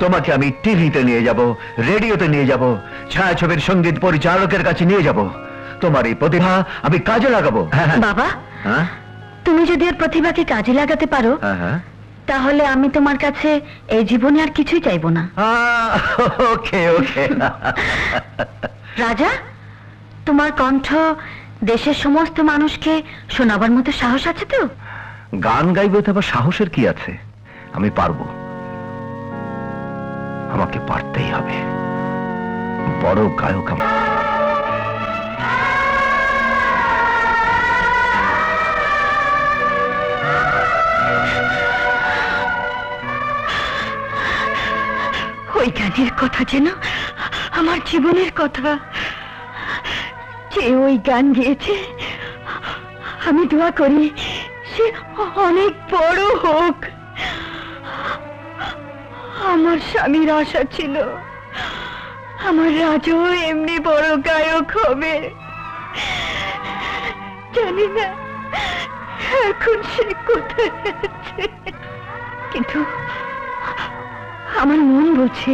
তোমাকে আমি টিভিতে নিয়ে যাব, রেডিওতে নিয়ে যাব, ছায়াছবির সঙ্গীত পরিচালকের কাছে নিয়ে যাব। তোমার এই প্রতিভা আমি কাজে লাগাবো। বাবা, হ্যাঁ তুমি যদি ওর প্রতিভাকে কাজে লাগাতে পারো, হ্যাঁ, তাহলে আমি তোমার কাছে এই জীবনে আর কিছুই চাইবো না। ওকে ওকে। রাজা, তোমার কণ্ঠ দেশের সমস্ত মানুষকে শোনাবার মতো সাহস আছে তো? গান গাইবে তো আবার সাহসের কি আছে? আমি পারবো, আমাকে পারতেই হবে। বড় গায়ক আমি। ওই গানের কথা যেন আমার জীবনের কথা। যে ওই গান গেয়েছে, আমি দোয়া করি সে অনেক বড় হোক। আমার স্বামীর আশা ছিল আমার রাজু এমনি বড় গায়ক হবে। জানি না এখন সে কোথায় আছে, কিন্তু আমার মন বলছে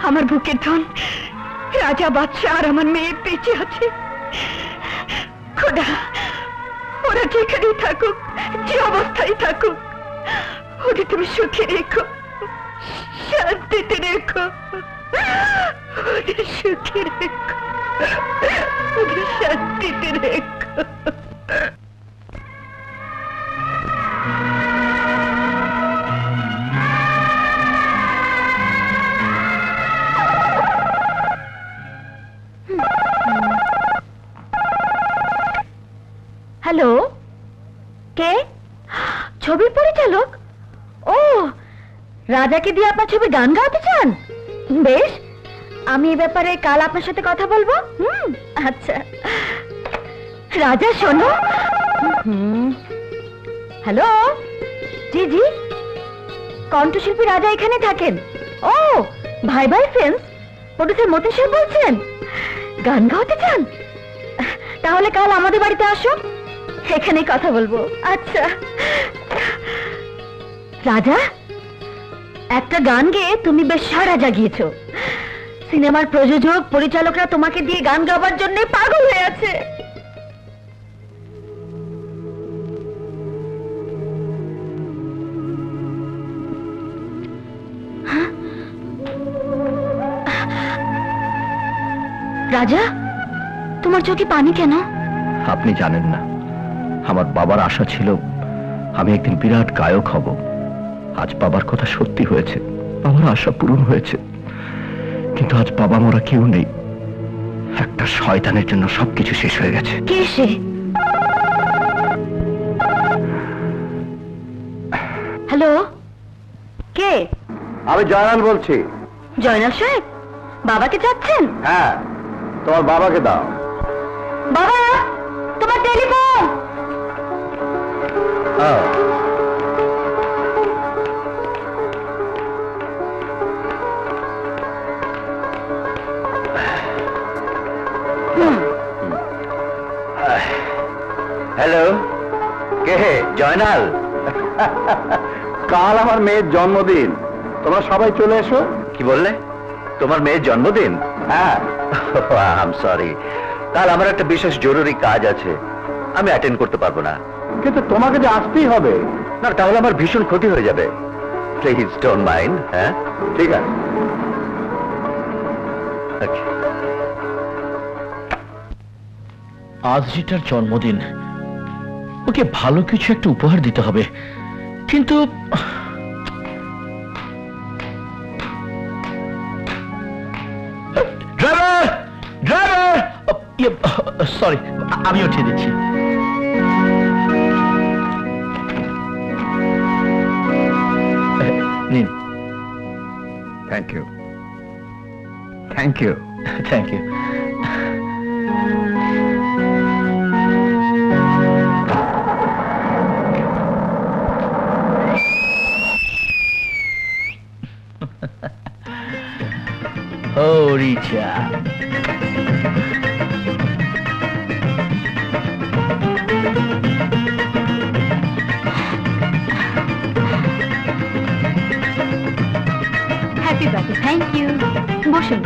আমার বুকের ধন রাজা বাদশা আর আমার মেয়ে বেঁচে আছে। খোদা, ওরা যেখানেই থাকুক, যে অবস্থায় থাকুক, ওদের তুমি সুখে রেখো, শান্তিতে রেখো, ওদের সুখে রেখো, ওদের শান্তিতে রেখো। হ্যালো, কে? ছবির পরিচালক? ও, রাজাকে দিয়ে আপনার ছবি গান গাওয়াতে চান? বেশ, আমি এ ব্যাপারে কাল আপনার সাথে কথা বলবো। আচ্ছা। রাজা শোনো। হ্যালো, জি জি, কণ্ঠশিল্পী রাজা এখানে থাকেন। ও, ভাই ভাই ফিল্মস প্রডিউসার মতিন সাহেব বলছেন? গান গাওয়াতে চান? তাহলে কাল আমাদের বাড়িতে আসো, এখানেই কথা বলবো। আচ্ছা। রাজা, একটা গান গেয়ে তুমি বেশ সাড়া জাগিয়েছো। সিনেমার প্রযোজক পরিচালকরা তোমাকে দিয়ে গান গাওয়ার জন্য পাগল হয়ে আছে। রাজা, তোমার চোখে পানি কেন? আপনি জানেন না, আমার বাবার আশা ছিল আমি একদিন বিরাট গায়ক হব। আজ বাবার কথা সত্যি হয়েছে, বাবার আশা পূরণ হয়েছে। কিন্তু আজ বাবা মোরা কেউ নেই। একটা শয়তানের জন্য সবকিছু শেষ হয়ে গেছে। কে সে? হ্যালো, কে? আমি জয়নাল বলছি। জয়নাল সাহেব, বাবাকে চাচ্ছেন? হ্যাঁ, তোমার বাবাকে দাও। বাবা, তোমার টেলিফোন। হ্যালো, কে? জয়নাল। কাল আমার মেয়ের জন্মদিন, তোমরা সবাই চলে এসো। কি বললে? তোমার মেয়ের জন্মদিন? হ্যাঁ। আই এম সরি, কাল আমার একটা বিশেষ জরুরি কাজ আছে, আমি অ্যাটেন্ড করতে পারবো না। কিন্তু তোমাকে যে আসতেই হবে। না, তাহলে আমার ভীষণ ক্ষতি হয়ে যাবে। Please don't mind. হ্যাঁ, ঠিক আছে। Okay. আজ যেটার জন্মদিন, ওকে ভালো কিছু একটা উপহার দিতে হবে। কিন্তু ড্রাইভার, ড্রাইভার, সরি, আমি উঠিয়ে দিচ্ছি। নিন। Thank you, thank you, thank you. হরিচা, হ্যাপি বার্থডে। Thank you. বসুন।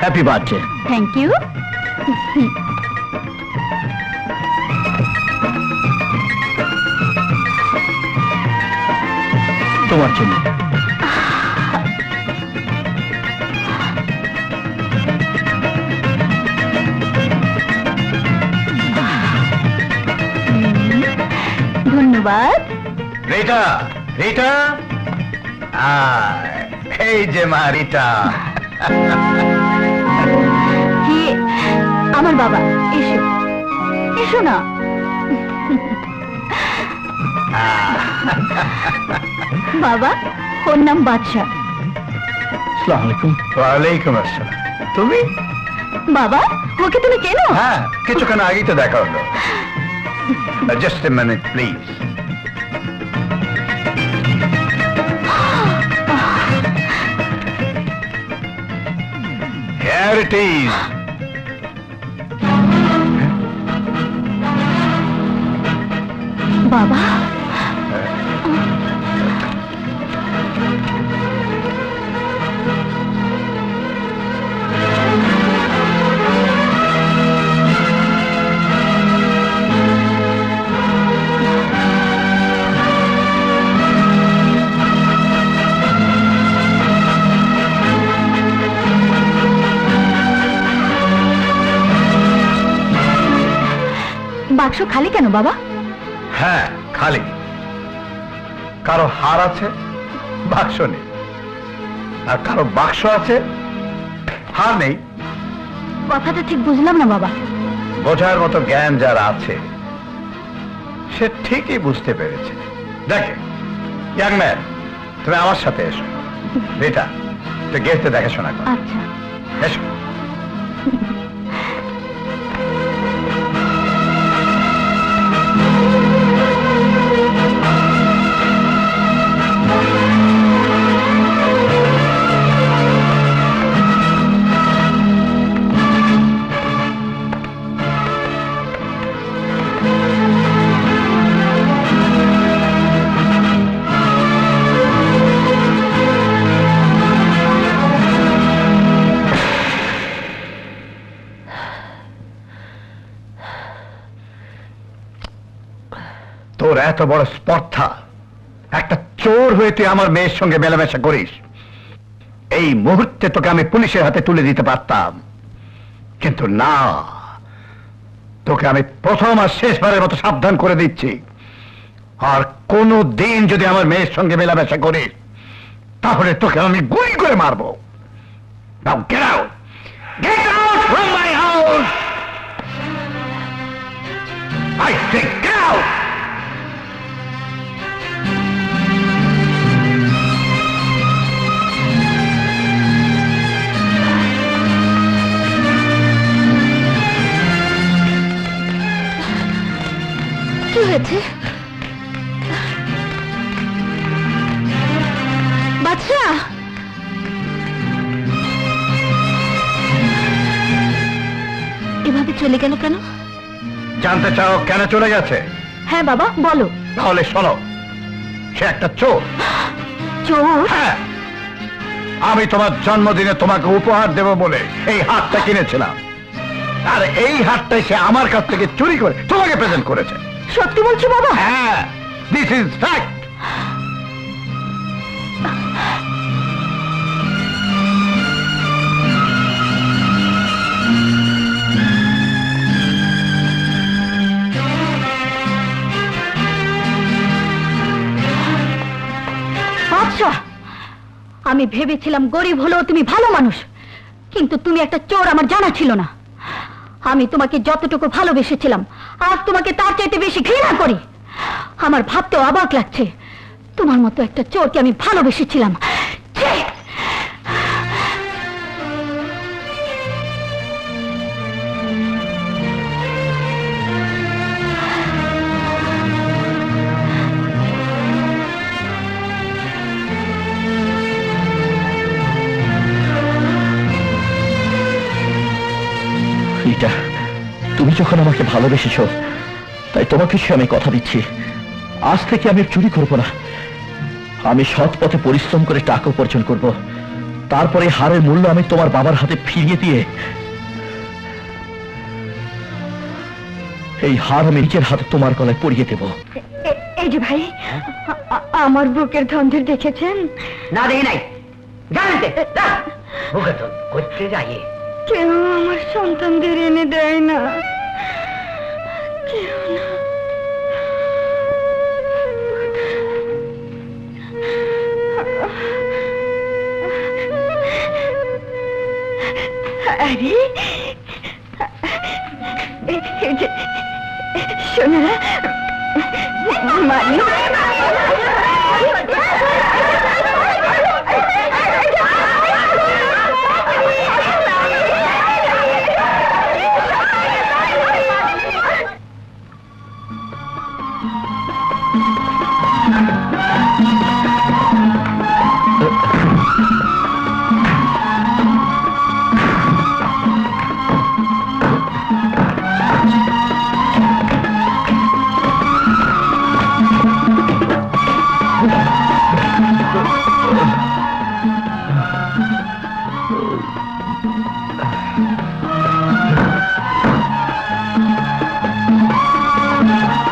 Happy birthday. Thank you. তোমার জন্য। ধন্যবাদ। রিটা, রিটা, এই যে মা রিটা। কি আমার বাবা, এসো এসো না। বাবা, ওর নাম বাদশা। আসসালামু আলাইকুম। ওয়ালাইকুম আসসালাম। তুমি? বাবা, ওকে তুমি কেন? হ্যাঁ, কিছুক্ষণ আগেই তো দেখা হলো। Just a minute please. Here it is. বাবা, বাক্স খালি কেন বাবা? হ্যাঁ, খালি। কারো হার আছে, বাক্স নেই। আর কারো বাক্স আছে, হার নেই। কথাটা ঠিক বুঝলাম না বাবা। বোঝার মতো জ্ঞান যার আছে সে ঠিকই বুঝতে পেরেছে। দেখে, ইয়াং ম্যান, তুমি আমার সাথে এসো। বেটা, তুই গেস্টে দেখাশোনা কর। আচ্ছা। এসো। তোর এত বড় স্পর্ধা, একটা চোর হয়ে তুই আমার মেয়ের সঙ্গে মেলামেশা করিস। এই মুহূর্তে তোকে আমি পুলিশের হাতে তুলে দিতে পারতাম, কিন্তু না, তোকে আমি প্রথম আর শেষবারের মতো সাবধান করে দিচ্ছি। আর কোনো দিন যদি আমার মেয়ের সঙ্গে মেলামেশা করিস, তাহলে তোকে আমি গুলি করে মারবো। Now get out! Get out from my house! I say get out! কি হয়েছে বাদশা? এভাবে চলে গেল কেন? জানতে চাও কেন চলে গেছে? হ্যাঁ বাবা, বলো। তাহলে শোনো, সে একটা চোর। চোর? হ্যাঁ, আমি তোমার জন্মদিনে তোমাকে উপহার দেব বলে এই হাতটা কিনেছিলাম, আর এই হাতটাই সে আমার কাছ থেকে চুরি করে তোমাকে প্রেজেন্ট করেছে। সত্যি বলছো বাবা? হ্যাঁ, দিস ইজ ফ্যাক্ট। বাদশা, আমি ভেবেছিলাম গরিব হলেও তুমি ভালো মানুষ, কিন্তু তুমি একটা চোর আমার জানা ছিল না। আমি তোমাকে যতটুকু ভালোবেসেছিলাম, আজ তোমাকে তার চাইতে বেশি ঘৃণা করি। আমার ভাবতেও অবাক লাগছে, তোমার মতো একটা চোরকে আমি ভালোবেসেছিলাম। ছি! রিটা, তুমি যখন আমাকে ভালোবেসেছ, তাই তোমাকে সে আমি কথা দিচ্ছি, আজ থেকে আমি চুরি করব না। আমি সৎ পথে পরিশ্রম করে টাকা উপার্জন করব, তারপরে হারের মূল্য আমি তোমার বাবার হাতে ফিরিয়ে দিয়ে এই হার আমি নিজের হাতে তোমার গলায় পরিয়ে দেব। এই যে ভাই, আমার বুকের ধন্ধের দেখেছেন? না দেখি নাই, জানতে বুকের ধন করতে যাই। কেউ আমার সন্তানদের এনে দেয় না, কেউ না। আরে শোনা মানে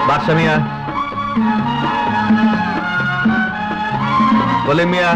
বাদশা মিয়া, বলে মিয়া,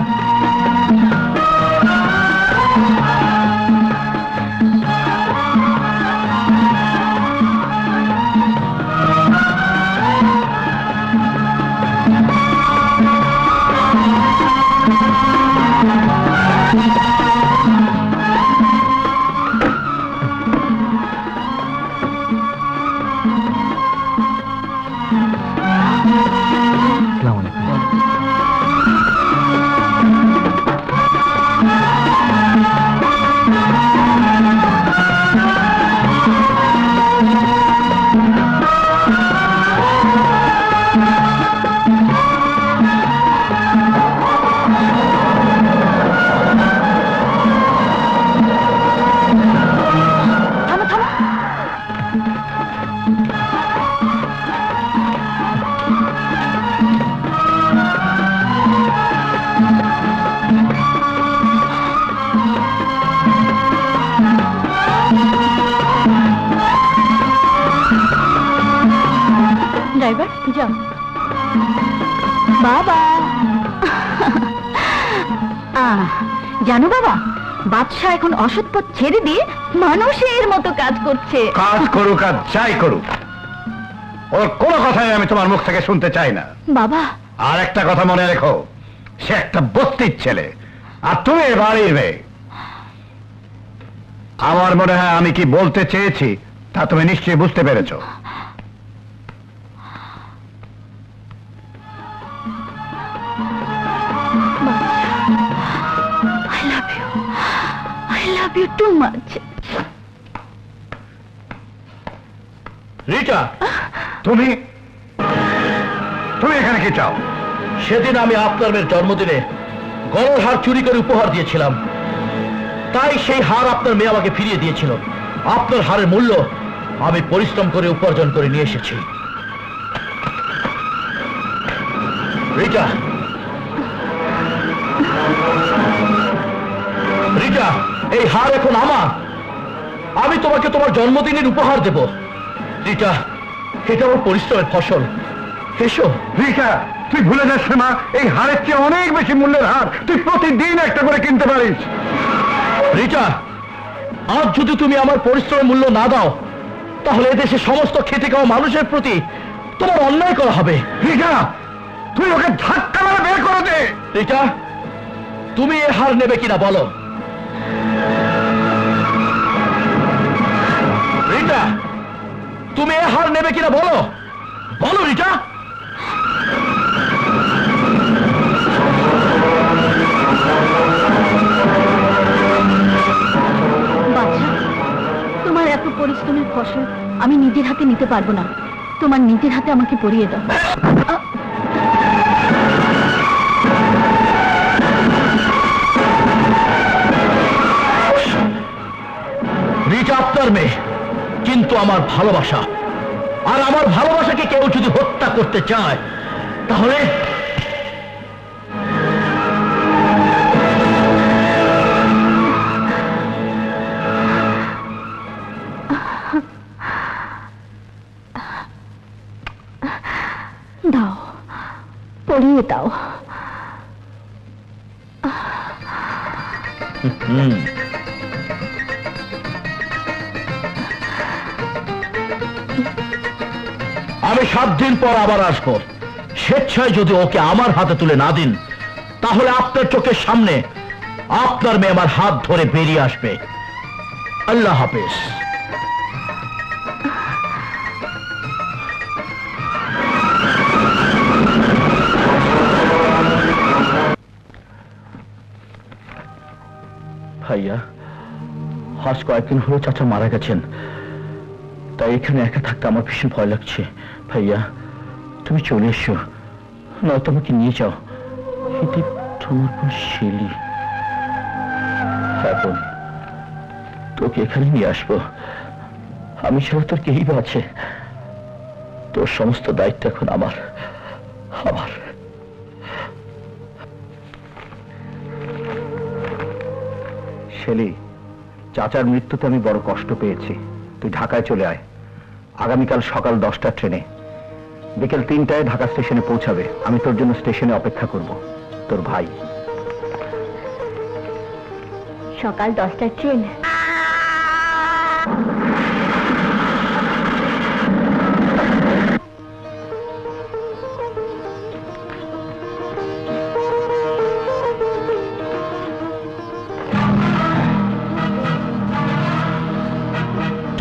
ড্রাইভার যাও। বাবা জানো বাবা, বাদশা এখন অসৎ পথ ছেড়ে দিয়ে মানুষের মতো কাজ করছে। কাজ করুক আর যাই করুক, ওর কোনো কথাই আমি তোমার মুখ থেকে শুনতে চাই না। বাবা আর একটা কথা মনে রেখো, সে একটা বস্তির ছেলে আর তুমি এ বাড়ির মেয়ে। আমার মনে হয় আমি কি বলতে চেয়েছি তা তুমি নিশ্চয়ই বুঝতে পেরেছো। I love you too much. Rita, তুমি তুমি এখানে কি চাও? সেদিন আমি আপনার মেয়ের জন্মদিনে গলার হার চুরি করে উপহার দিয়েছিলাম, তাই সেই হার আপনার মেয়ে আমাকে ফিরিয়ে দিয়েছিল। আপনার হারের মূল্য আমি পরিশ্রম করে উপার্জন করে নিয়ে এসেছি। রিটা, রিটা, এই হার এখন আমার। আমি তোমাকে তোমার জন্মদিনের উপহার দেব। রিটা, এটা আমার পরিশ্রমের ফসল। এসো। রিকা, তুই ভুলে যাস না, এই হারের চেয়ে অনেক বেশি মূল্যের হার তুই প্রতিদিন একটা করে কিনতে পারিস। রিটা, আজ যদি তুমি আমার পরিশ্রমের মূল্য না দাও, তাহলে এদেশে সমস্ত খেটে খাওয়া মানুষের প্রতি তোমার অন্যায় করা হবে। রিকা, তুই ওকে ধাক্কা মেরে বের করে দে। রিটা, তুমি এ হার নেবে কিনা বলো। রিটা, তুমি এ হার নেবে কিনা বলো। বলো রিটা। বাচ্চা, তোমার এত পরিশ্রমের ফসল আমি নিজের হাতে নিতে পারবো না। তোমার নিজের হাতে আমাকে পরিয়ে দাও। রিটা আপনার মেয়ে, কিন্তু আমার ভালোবাসা। আর আমার ভালোবাসাকে কেউ যদি হত্যা করতে চায়, তাহলে দাও, পরিয়ে দাও। আমি 7 দিন পর আবার আসবো। স্বেচ্ছায় যদি ওকে আমার হাতে তুলে না দিন, তাহলে আপনার চোখের সামনে আপনার মেয়ে আমার হাত ধরে বেরিয়ে আসবে। আল্লাহ হাফেজ। ভাইয়া, আজ কয়েকদিন হলো চাচা মারা গেছেন, তাই এখানে একা থাকতে আমার ভীষণ ভয় লাগছে। ভাইয়া, তুমি চলে এসো, নয়তো আমাকে নিয়ে যাও। এটি তোমার বোন শেলি। হ্যাঁ বোন, তোকে এখানে নিয়ে আসবো। আমি ছাড়া তোর কেই বা আছে? তোর সমস্ত দায়িত্ব এখন আমার। শেলি, চাচার মৃত্যুতে আমি বড় কষ্ট পেয়েছি। তুই ঢাকায় চলে আয়। আগামীকাল সকাল 10টার ট্রেনে, বিকেল 3টায় ঢাকা স্টেশনে পৌঁছাবে। আমি তোর জন্য স্টেশনে অপেক্ষা করব। তোর ভাই। সকাল 10টার ট্রেন?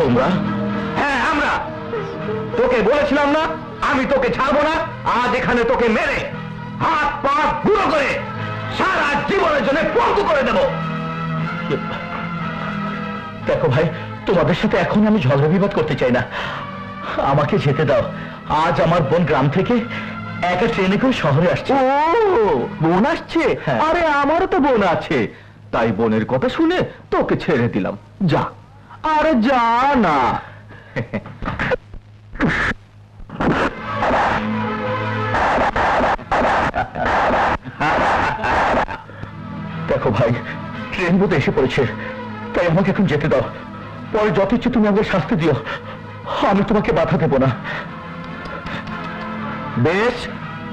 তোমরা? হ্যাঁ, আমরা। তোকে বলেছিলাম না আমি তোকে ছাড়বো না। আজ এখানে তোকে মেরে হাত পা গুঁড়ো করে সারা জীবনের জন্য পঙ্গু করে দেব। দেখো ভাই, তোমাদের সাথে এখন আমি ঝগড়া বিবাদ করতে চাই না, আমাকে যেতে দাও। আজ আমার বোন গ্রাম থেকে একা ট্রেনে করে শহরে আসছে। ও, বোন আসছে? হ্যাঁ। আরে আমারও তো বোন আছে, তাই বোনের কথা শুনে তোকে ছেড়ে দিলাম। যা। আরে যা না। দেখো ভাই, ট্রেন বোধ এসে পড়েছে, তাই আমাকে এখন যেতে দাও। পরে যত ইচ্ছে তুমি আমাকে শাস্তি দিও, আমি তোমাকে বাধা দেব না। বেশ,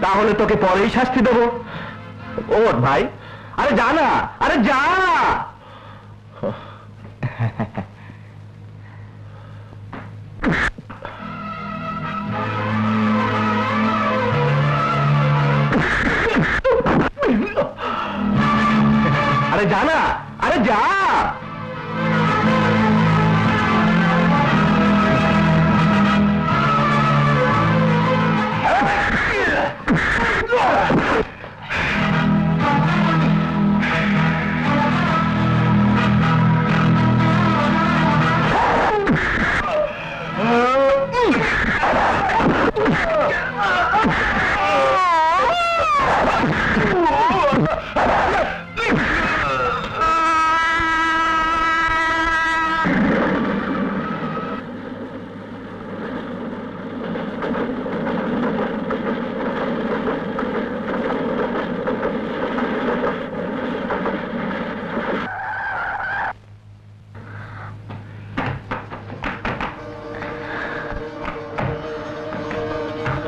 তাহলে তোকে পরেই শাস্তি দেব। ওর ভাই, আরে যা না, আরে যা। আরে যা না, আরে যা।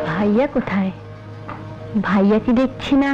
ভাইয়া কোথায়? ভাইয়াকে দেখছি না।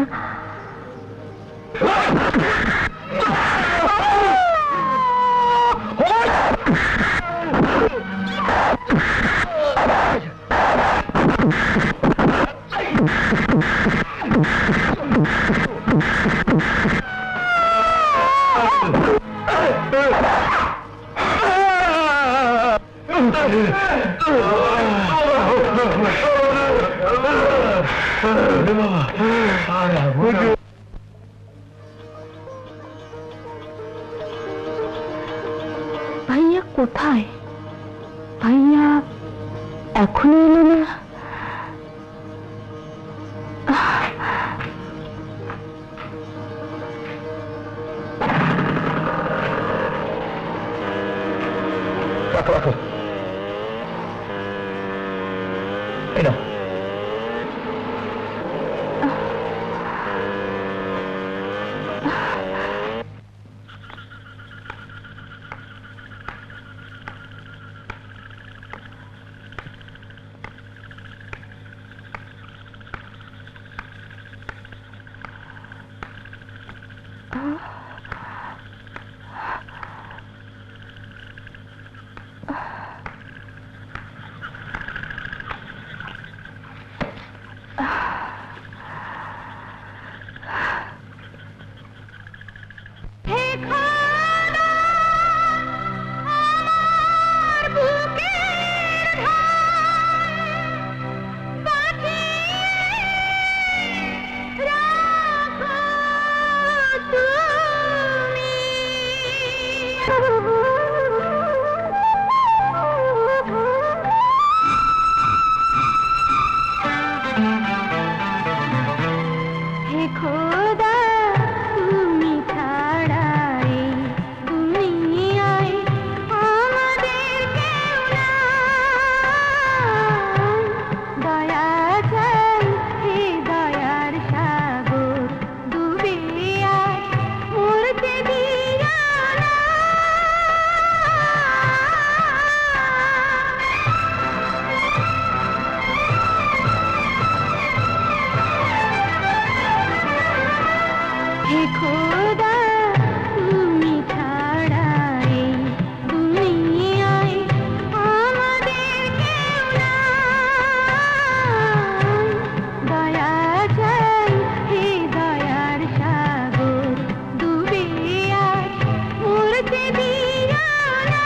ভাইয়া কোথায়? ভাইয়া এখনো এলো না। রাখো রাখো, এই নাও। হে খোদা তুমি ছাড়া এই দুনিয়ায় আমাদের কেউ নাই। দয়া চাই হে দয়ার সাগর ডুবে আজ মরতে দিও না।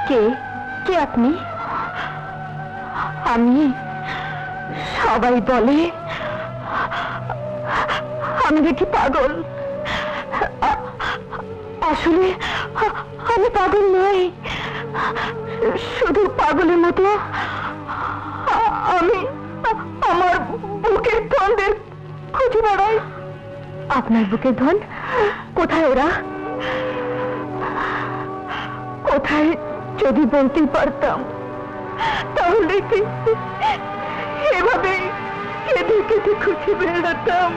কে কে আপনি? আমি সবাই বলে আমি দেখি পাগল। আসলে আমি পাগল নই, শুধু পাগলের মতো আমি আমার বুকের ধনদের খুঁজে বেড়াই। আপনার বুকের ধন কোথায়? ওরা কোথায় যদি বলতে পারতাম তাহলে কি এভাবে কেঁদে কেঁদে খুঁজে বেড়াতাম।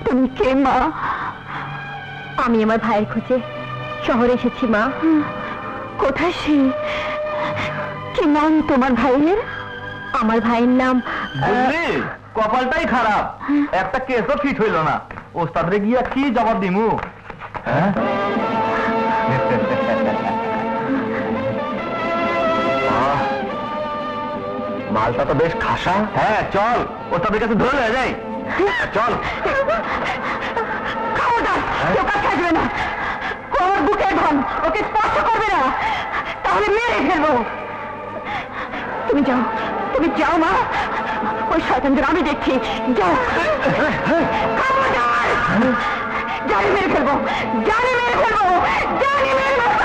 তুমি কে মা? আমি আমার ভাইয়ের খোঁজে শহরে এসেছি মা। কোথায় সে? কি নাম তোমার ভাইয়ের? আমার ভাইয়ের নাম বুঝলি কপালটাই খারাপ, একটা কেসও ফিট হইল না। ওস্তাদরে গিয়া কি জবাব দিমু? হ্যাঁ মালটা তো বেশ খাসা। হ্যাঁ চল ওস্তাদের কাছে ধরে নিয়ে যাই। চল। খবরদার কেউ কাছে আসবে না। ও আমার বুকের ধন, ওকে স্পর্শ করবে না, তাহলে মেরে ফেলবো। তুমি যাও, তুমি যাও মা, ওই শয়তানদের আমি দেখছি। যাও। খবরদার! জানি মেরে ফেলবো, জানি মেরে ফেলবো, জানি মেরে ফেলবো।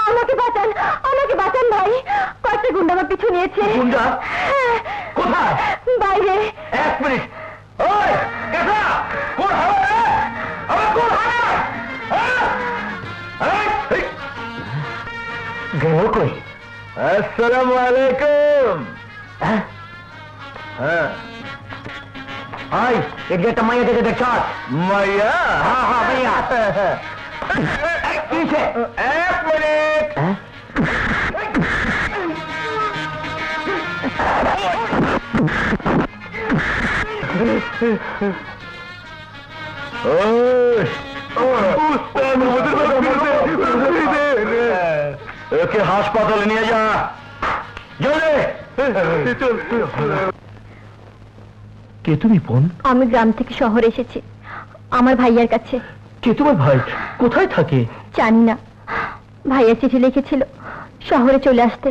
আমাকে বাঁচান, আমাকে বাঁচান ভাই, কয়েকটা গুন্ডা আমার পিছু নিয়েছে। গুন্ডা? কোথায়? বাইরে। এক মিনিট। ওই কেসা কোন হাওয়া রে? আমার কোন হাওয়া? গেল কই? আসসালামু আলাইকুম। হ্যাঁ আই এদিকে একটা মাইয়া দেখে দেখছ? মাইয়া? হ্যাঁ হ্যাঁ মাইয়া। কিসে? এক মিনিট। ওকে হাসপাতালে নিয়ে যা। কে তুমি বোন? আমি গ্রাম থেকে শহরে এসেছি আমার ভাইয়ার কাছে। কে তোমার ভাই? কোথায় থাকে? জানি না, ভাইয়া চিঠি লিখেছিল শহরে চলে আসতে।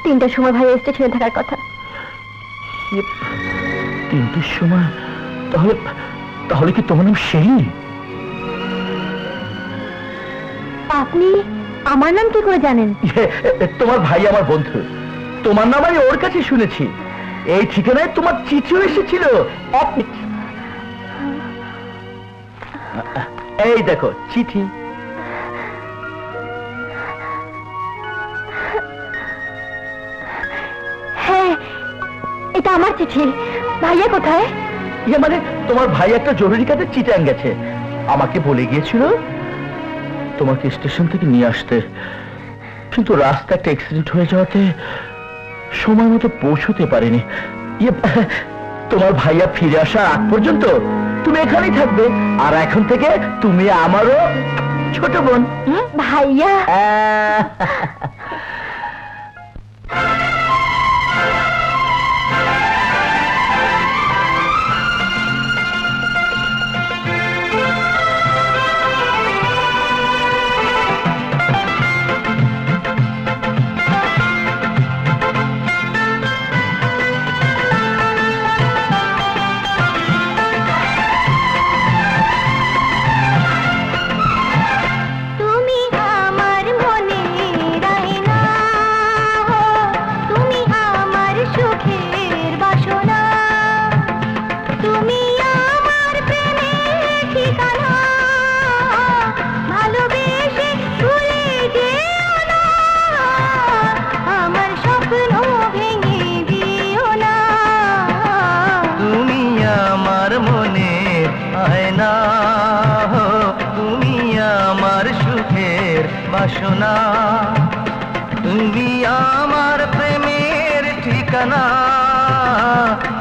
3টার সময় ভাইয়া স্টেশনে থাকার কথা। 3টের সময়? তাহলে তাহলে কি তোমার নাম শেলি? আপনি আমার নাম কি করে জানেন? তোমার ভাই আমার বন্ধু, তোমার নাম আমি ওর কাছে শুনেছি। এই ঠিকানায় তোমার চিঠিও এসেছিল। এই দেখো চিঠি। হ্যাঁ, এটা আমার চিঠি। ভাইয়া কোথায়? ইয়ে মানে তোমার ভাই একটা জরুরি কাজে চিটাং গেছে, আমাকে বলে গিয়েছিল তোমাকে স্টেশন থেকে নিয়ে আসতে, কিন্তু রাস্তা একটা অ্যাক্সিডেন্ট হয়ে যাওয়াতে সময় মতো পৌঁছতে পারেনি। ইয়ে তোমার ভাইয়া ফিরে আসার আগ পর্যন্ত তুমি এখানেই থাকবে, আর এখন থেকে তুমি আমারও ছোট বোন। ভাইয়া? সুখের বাসনা তুমি আমার প্রেমের ঠিকানা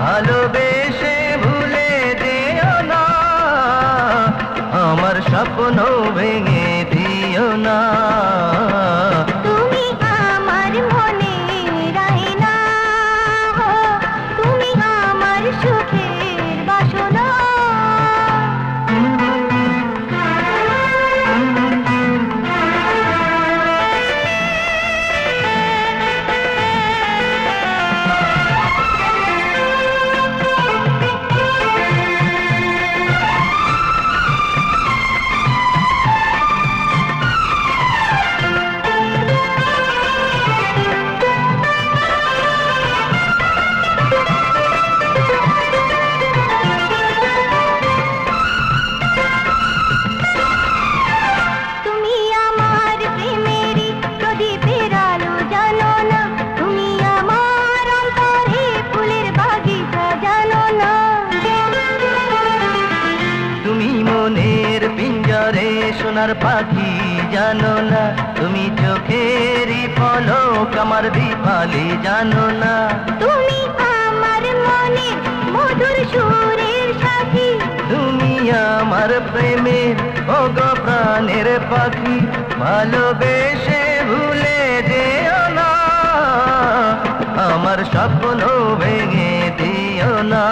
ভালোবেসে ভুলে যেও না আমার স্বপ্ন ভেঙে দিও না তুমি আমার মনে রাইনা তুমি আমার সুখের বাসনা তুমি আমার প্রেমেরই প্রদীপের আলো জানো না তুমি আমার অন্তরে ফুলের বাগিচা জানো না তুমি মনের পিঞ্জরে সোনার পাখি জানো না তুমি চোখেরই পলক আমার দীপালি জানো না তুমি আমার মনে মধুর সুরের সাথী তুমি আমার প্রেমের ওগো প্রাণের পাখি ভালোবেসে ভুলে যেও না আমার স্বপ্ন ভেঙে দিও না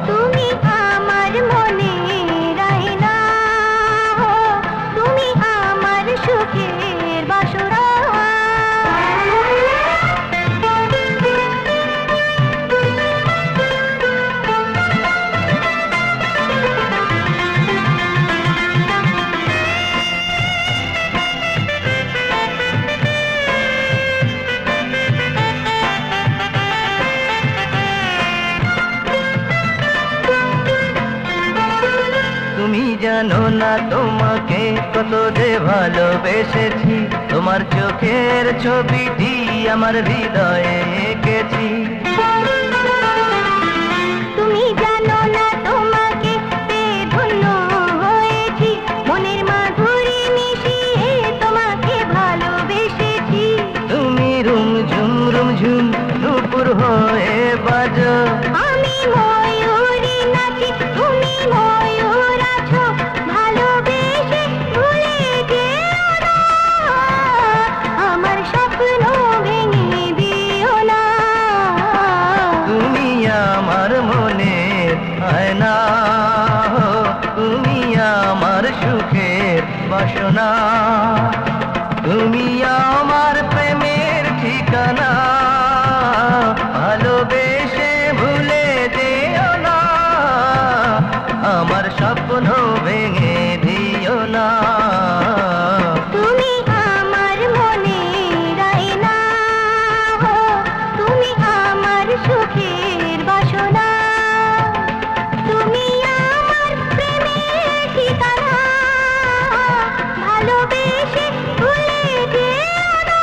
তুমি আমার মনে রাইনা তুমি আমার সুখের বাসনা তুমি জানো না তোমাকে কত যে ভালোবেসেছি তোমার চোখের ছবিটি আমার হৃদয়ে এঁকেছি তুমি জানো না তোমাকে পেয়ে ধন্য হয়েছি মনের মাধুরী মিশিয়ে তোমাকে ভালোবেসেছি তুমি রুমঝুম নুপুর হয়ে বাজো আমি ময়ূরী নাচি তুমি ময়ূর আছো ভালোবেসে ভুলে যেও না আমার স্বপ্ন ভেঙে দিও না তুমি আমার মনের আয়না তুমি আমার সুখের বাসনা তুমি আমার প্রেমের ঠিকানা ভালোবেসে ভুলে যেও না আমার স্বপ্ন ভেঙে দিও না তুমি আমার মনে রাইনা তুমি আমার সুখের বাসনা তুমি আমার প্রেমের ঠিকানা ভালোবেসে ভুলে যেও না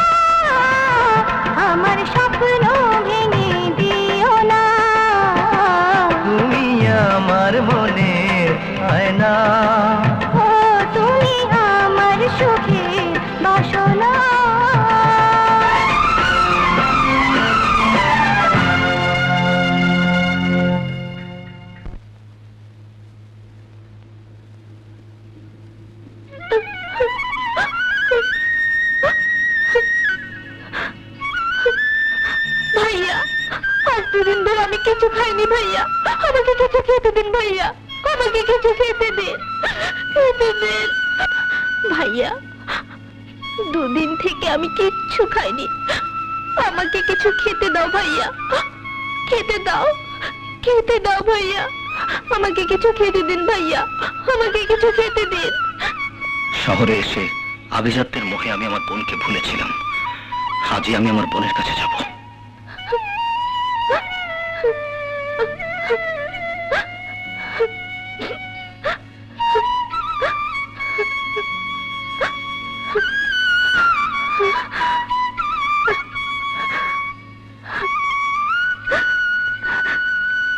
আমার স্বপ্ন ভেঙে দিও না তুমি আমার মনের আয়না ও তুমি আমার সুখের বাসনা ভাইয়া আজ দুদিন ধরে আমি কিছু খাইনি ভাইয়া আমাকে কিছু খেতে দিন ভাইয়া আমাকে কিছু খেতে দিন ভাইয়া দুদিন থেকে আমি কিচ্ছু খাইনি আমাকে কিছু খেতে দাও ভাইয়া খেতে দাও ভাইয়া আমাকে কিছু খেতে দিন ভাইয়া আমাকে কিছু খেতে দিন শহরে এসে আভিজাত্যের মুখে আমি আমার বোনকে ভুলেছিলাম আজই আমি আমার বোনের কাছে যাব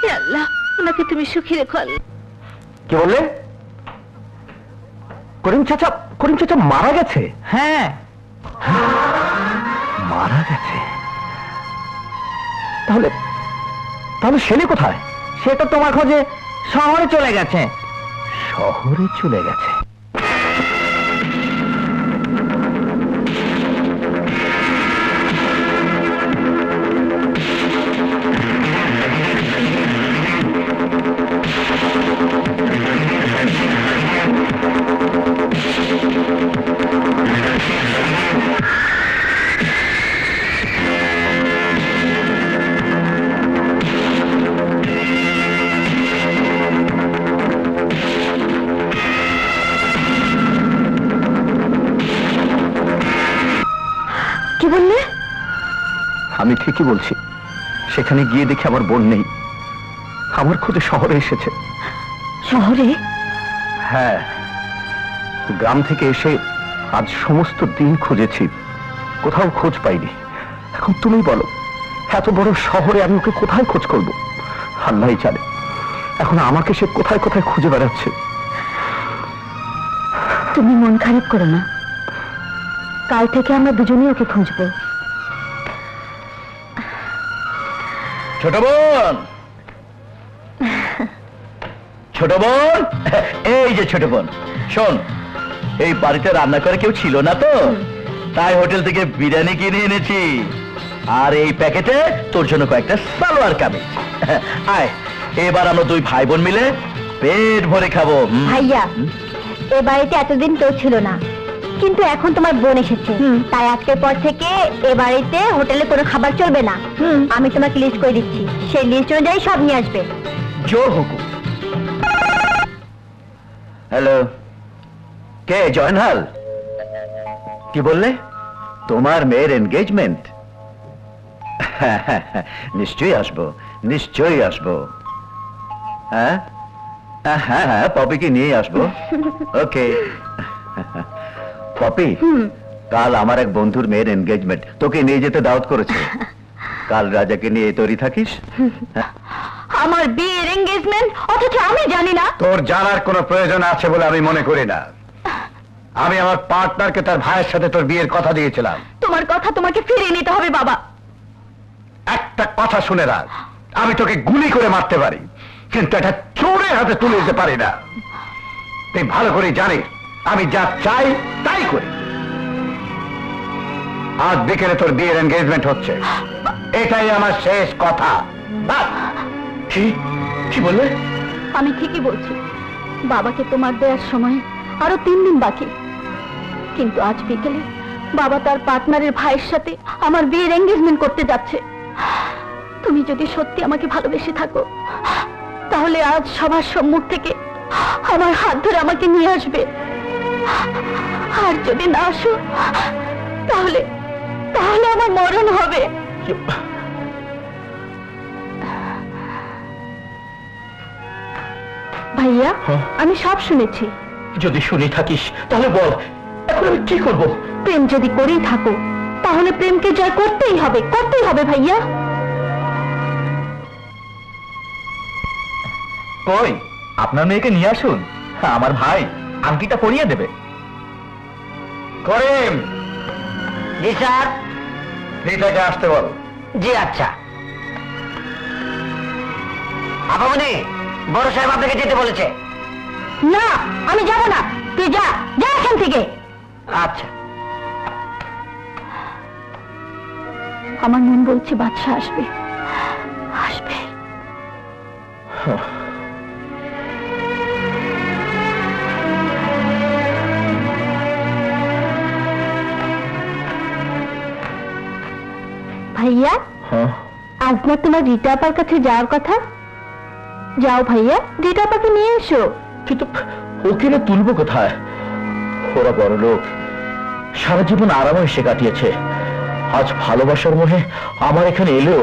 হে আল্লাহ ওনাকে তুমি সুখী রেখো আল্লাহ কি বললে করিম চাচা মারা গেছে? হ্যাঁ, মারা গেছে? তাহলে তাহলে শেলি কোথায়? সে তো তোমার খোঁজে শহরে চলে গেছে। শহরে চলে গেছে? কি বললে? আমি ঠিকই বলছি, সেখানে গিয়ে দেখি আমার বোন নেই, আমার খোঁজে শহরে এসেছে। শহরে? হ্যাঁ, গ্রাম থেকে এসে আজ সমস্ত দিন খুঁজেছি, কোথাও খোঁজ পাইনি। এখন তুমি বলো, এত বড় শহরে আমি ওকে কোথায় খোঁজ করব? আল্লাহই জানে এখন আমাকে সে কোথায় কোথায় খুঁজে বেড়াচ্ছে। তুমি মন খারাপ করো না, কাল থেকে আমরা দুজনেই ওকে খুঁজবো। ছোট বোন, ছোট বোন, এই যে ছোট বোন, শোন, এই বাড়িতে রান্না করে কেউ ছিল না তো, তাই হোটেল থেকে বিরিয়ানি কিনে এনেছি, আর এই প্যাকেটে তোর জন্য কয়েকটা সালোয়ার কামিজ। আয়, এবার আমরা দুই ভাই বোন মিলে পেট ভরে খাবো। ভাইয়া, এ বাড়িতে এতদিন কেউ ছিল না, কিন্তু এখন তোমার বোন এসেছে, তাই আজকের পর থেকে এ বাড়িতে হোটেলে কোনো খাবার চলবে না। আমি তোমাকে লিস্ট করে দিচ্ছি, সেই লিস্ট অনুযায়ী সব নিয়ে আসবে। জো হুকুম। হ্যালো, কে? জয়নাল? কি বললে? তোমার মেয়ের এনগেজমেন্ট? নিশ্চয়ই আসবো, নিশ্চয়ই আসবো। হ্যাঁ হ্যাঁ হ্যাঁ, পপিকে নিয়ে আসবো। ওকে। পপি, কাল আমার এক বন্ধুর মেয়ের এনগেজমেন্ট, তোকে নিয়ে যেতে দাওয়াত করেছে। কাল রাজাকে নিয়ে তৈরি থাকিস। আমার বিয়ের এনগেজমেন্ট, অথচ আমি জানি না? তোর জানার কোনো প্রয়োজন আছে বলে আমি মনে করি না। আমি আমার পার্টনারকে তার ভাইয়ের সাথে তোর বিয়ের কথা দিয়েছিলাম। তোমার কথা তোমাকে ফিরিয়ে নিতে হবে বাবা। একটা কথা শুনে রাখ, আমি তোকে গুলি করে মারতে পারি, কিন্তু একটা চোরের হাতে তুলে দিতে পারি না। তুই ভালো করে জানিস আমি যা চাই তাই করি। আজ বিকেলে তোর বিয়ের এনগেজমেন্ট হচ্ছে, এটাই আমার শেষ কথা। বাস। কি কি বললে? আমি ঠিকই বলছি, বাবাকে তোমার দেওয়ার সময় আরো 3 দিন বাকি, কিন্তু আজ বিকেলে বাবা তার পার্টনারের ভাইয়ের সাথে আমার বিয়ের এনগেজমেন্ট করতে যাচ্ছে। তুমি যদি সত্যি আমাকে ভালোবেসে থাকো, তাহলে আজ সবার সম্মুখ থেকে আমার হাত ধরে আমাকে নিয়ে আসবে, আর যদি না আসো তাহলে তাহলে আমার মরণ হবে। ভাইয়া, আমি সব শুনেছি। যদি শুনে থাকিস তাহলে বল, এখন আমি কি করব? প্রেম যদি করেই থাকো, তাহলে প্রেমকে জয় করতেই হবে, করতেই হবে ভাইয়া। কই, আপনার মেয়েকে নিয়ে আসুন, আমার ভাই আংটিটা পরিয়ে দেবে। করিম, জি স্যার। রিতাকে আসতে বল। জি আচ্ছা। আপামনি, বড় সাহেব আপনাকে যেতে বলেছে। না, আমি যাব না, তুই যা, যা এখান থেকে। আচ্ছা। আমার মন বলছে বাদশা আসবে, আসবে। ভাইয়া, আজ না তোমার রিতা আপার কাছে যাওয়ার কথা? যাও ভাইয়া, রিতা আপাকে নিয়ে এসো। কিন্তু ওকে না তুলবো কোথায়? ওরা বড় লোক, সারা জীবন আরামে কাটিয়েছে, আজ ভালোবাসার মোহে আমার এখানে এলেও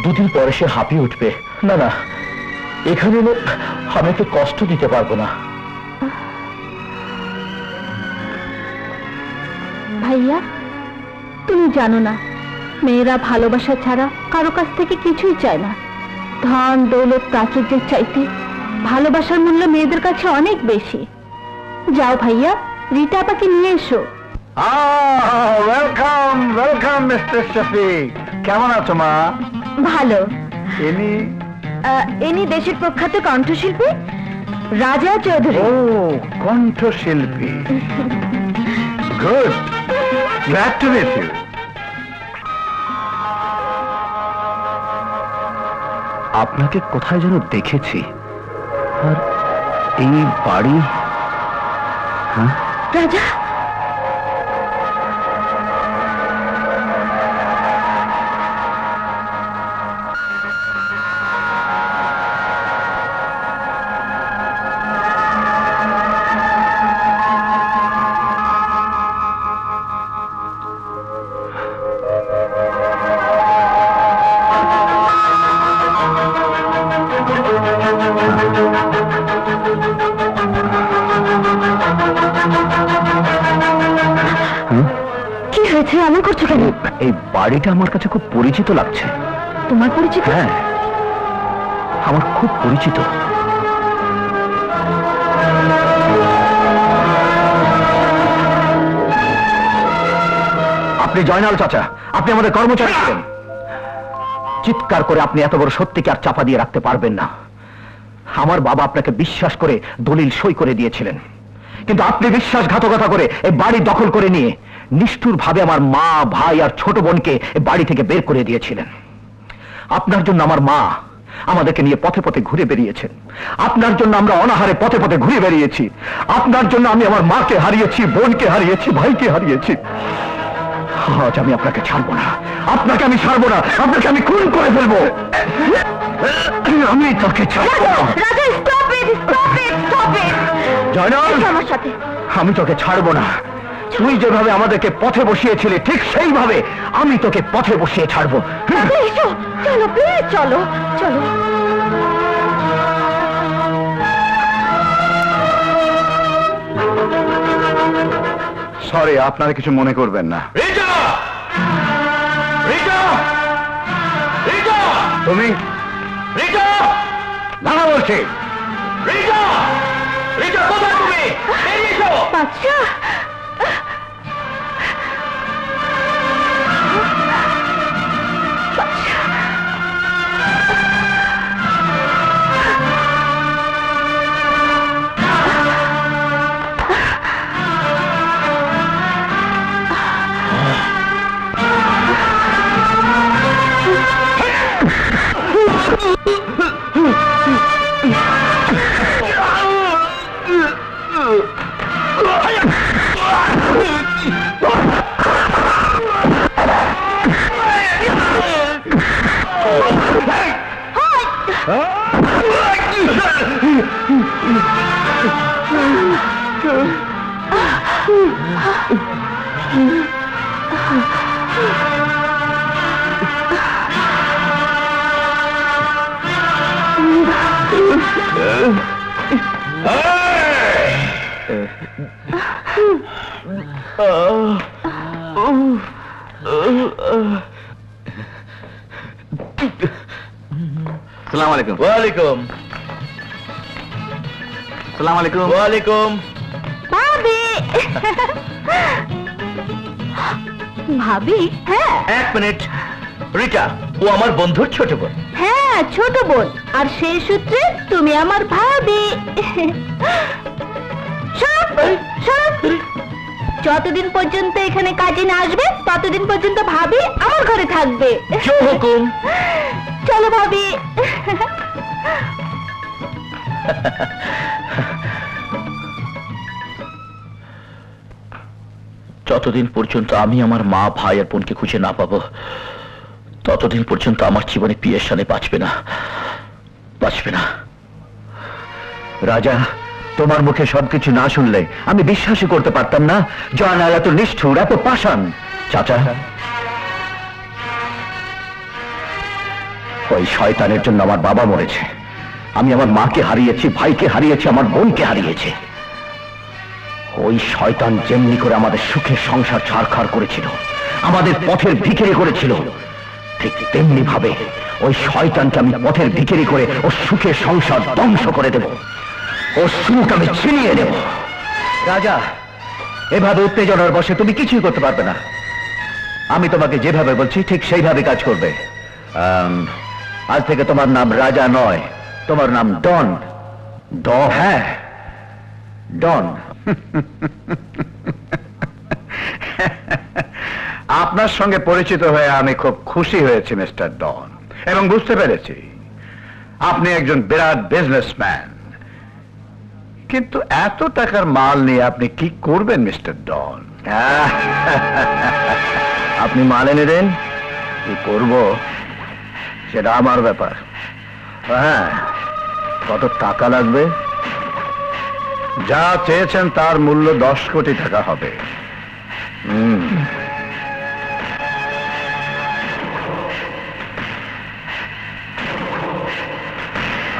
2 দিন পরে সে হাঁপিয়ে উঠবে। না না, এখানে এলে আমি ওকে কষ্ট দিতে পারবো না। ভাইয়া, তুমি জানো না, মেয়েরা ভালোবাসা ছাড়া কারো কাছ থেকে কিছুই চায় না। ধন দৌলত প্রাচুর্যের চাইতে ভালোবাসার মূল্য মেয়েদের কাছে অনেক বেশি। যাও ভাইয়া, রিটা আপাকে নিয়ে এসো। ওয়েলকাম ওয়েলকাম মিস্টার শফিক, কেমন আছো মা? ভালো। ইনি ইনি দেশের প্রখ্যাত কণ্ঠশিল্পী রাজা চৌধুরী। ও কণ্ঠশিল্পী, good, glad to meet you. আপনাকে কোথায় যেন দেখেছি, আর এই বাড়ি। হ্যাঁ, রাজা, কি হয়েছে? এমন করছো কেন? এই বাড়িটা আমার কাছে খুব পরিচিত লাগছে। তোমার পরিচিত? হ্যাঁ, আমার খুব পরিচিত। আপনি জয়নাল চাচা, আপনি আমাদের কর্মচারী ছিলেন। চিৎকার করে আপনি এত বড় সত্যিকে আর চাপা দিয়ে রাখতে পারবেন না। আমার বাবা আপনাকে বিশ্বাস করে দলিল সই করে দিয়েছিলেন, কিন্তু আপনি বিশ্বাসঘাতকতা করে এই বাড়ি দখল করে নিয়ে নিষ্ঠুর ভাবে আমার মা, ভাই আর ছোট বোনকে এই বাড়ি থেকে বের করে দিয়েছিলেন। আপনার জন্য আমার মা আমাদেরকে নিয়ে পথে পথে ঘুরে বেরিয়েছেন। আপনার জন্য আমরা অনাহারে পথে পথে ঘুরে বেরিয়েছি। আপনার জন্য আমি আমার মাকে হারিয়েছি, বোনকে হারিয়েছি, ভাইকে হারিয়েছি। আজ আমি আপনাকে ছাড়বো না, আপনাকে আমি ছাড়বো না, আপনাকে আমি খুন করে ফেলবো। আমি তোকে ছাড়বো না। রাজা, stop it, stop it, stop it. Joynal, এসো আমার সাথে। আমি তোকে ছাড়বো না। তুই যেভাবে আমাদেরকে পথে বসিয়েছিলি ঠিক সেইভাবে আমি তোকে পথে বসিয়ে ছাড়বো। রাজা, এসো, চলো প্লিজ, চলো চলো। সরি, আপনারা কিছু মনে করবেন না। রিটা! রিটা! রিটা! তুমি রিটা! দাঁড়া বলছি। রিটা! রিটা, কোথায় তুমি? বেরিয়ে এসো! বাচ্চা, সালাম আলাইকুম। ওয়ালাইকুম। সালাম আলাইকুম। ওয়ালাইকুম। ভাবি। ভাবি? হ্যাঁ। এক মিনিট। রিটা, ও আমার বন্ধুর ছোট বোন। হ্যাঁ, ছোট বোন, আর সেই সূত্রে তুমি আমার ভাবি। সব সব যতদিন পর্যন্ত এখানে কাজে না আসবে ততদিন পর্যন্ত ভাবি আমার ঘরে থাকবে। জো হুকুম। চলো ভাবি। যতদিন পর্যন্ত আমি আমার মা, ভাই আর বোনকে খুঁজে না পাবো ততদিন পর্যন্ত আমার জীবনে পিয়ের সানে বাঁচবে না, বাঁচবে না। রাজা, তোমার মুখে সবকিছু না শুনলে আমি বিশ্বাসই করতে পারতাম না জয়নাল এত নিষ্ঠুর, এত পাষাণ। চাচা, ওই শয়তানের জন্য আমার বাবা মরেছে, আমি আমার মাকে হারিয়েছি, ভাইকে হারিয়েছি, আমার বোনকে হারিয়েছি। ওই শয়তান যেমনি করে আমাদের সুখের সংসার ছাড়খাড় করেছিল, আমাদের পথের ভিখিরি করেছিল, ঠিক তেমনি ভাবে ওই শয়তানকে আমি পথের ভিখিরি করে ও সুখের সংসার ধ্বংস করে দেব। ও সুখ আমি ছিনিয়ে নেব। রাজা, এভাবে উত্তেজনার বশে তুমি কিছুই করতে পারবে না। আমি তোমাকে যেভাবে বলছি ঠিক সেইভাবে কাজ করবে। আজ থেকে তোমার নাম রাজা নয়, তোমার নাম ডন। ডন? হ্যাঁ, ডন। আপনার সঙ্গে পরিচিত হয়ে আমি খুব খুশি হয়েছি মিস্টার ডন, এবং বুঝতে পেরেছি আপনি একজন বিরাট বিজনেসম্যান। কিন্তু এত টাকার মাল নিয়ে আপনি কি করবেন মিস্টার ডন? আপনি মাল এনে দেন, কি করব সেটা আমার ব্যাপার। হ্যাঁ, কত টাকা লাগবে? যা চেয়েছেন তার মূল্য 10 কোটি টাকা হবে।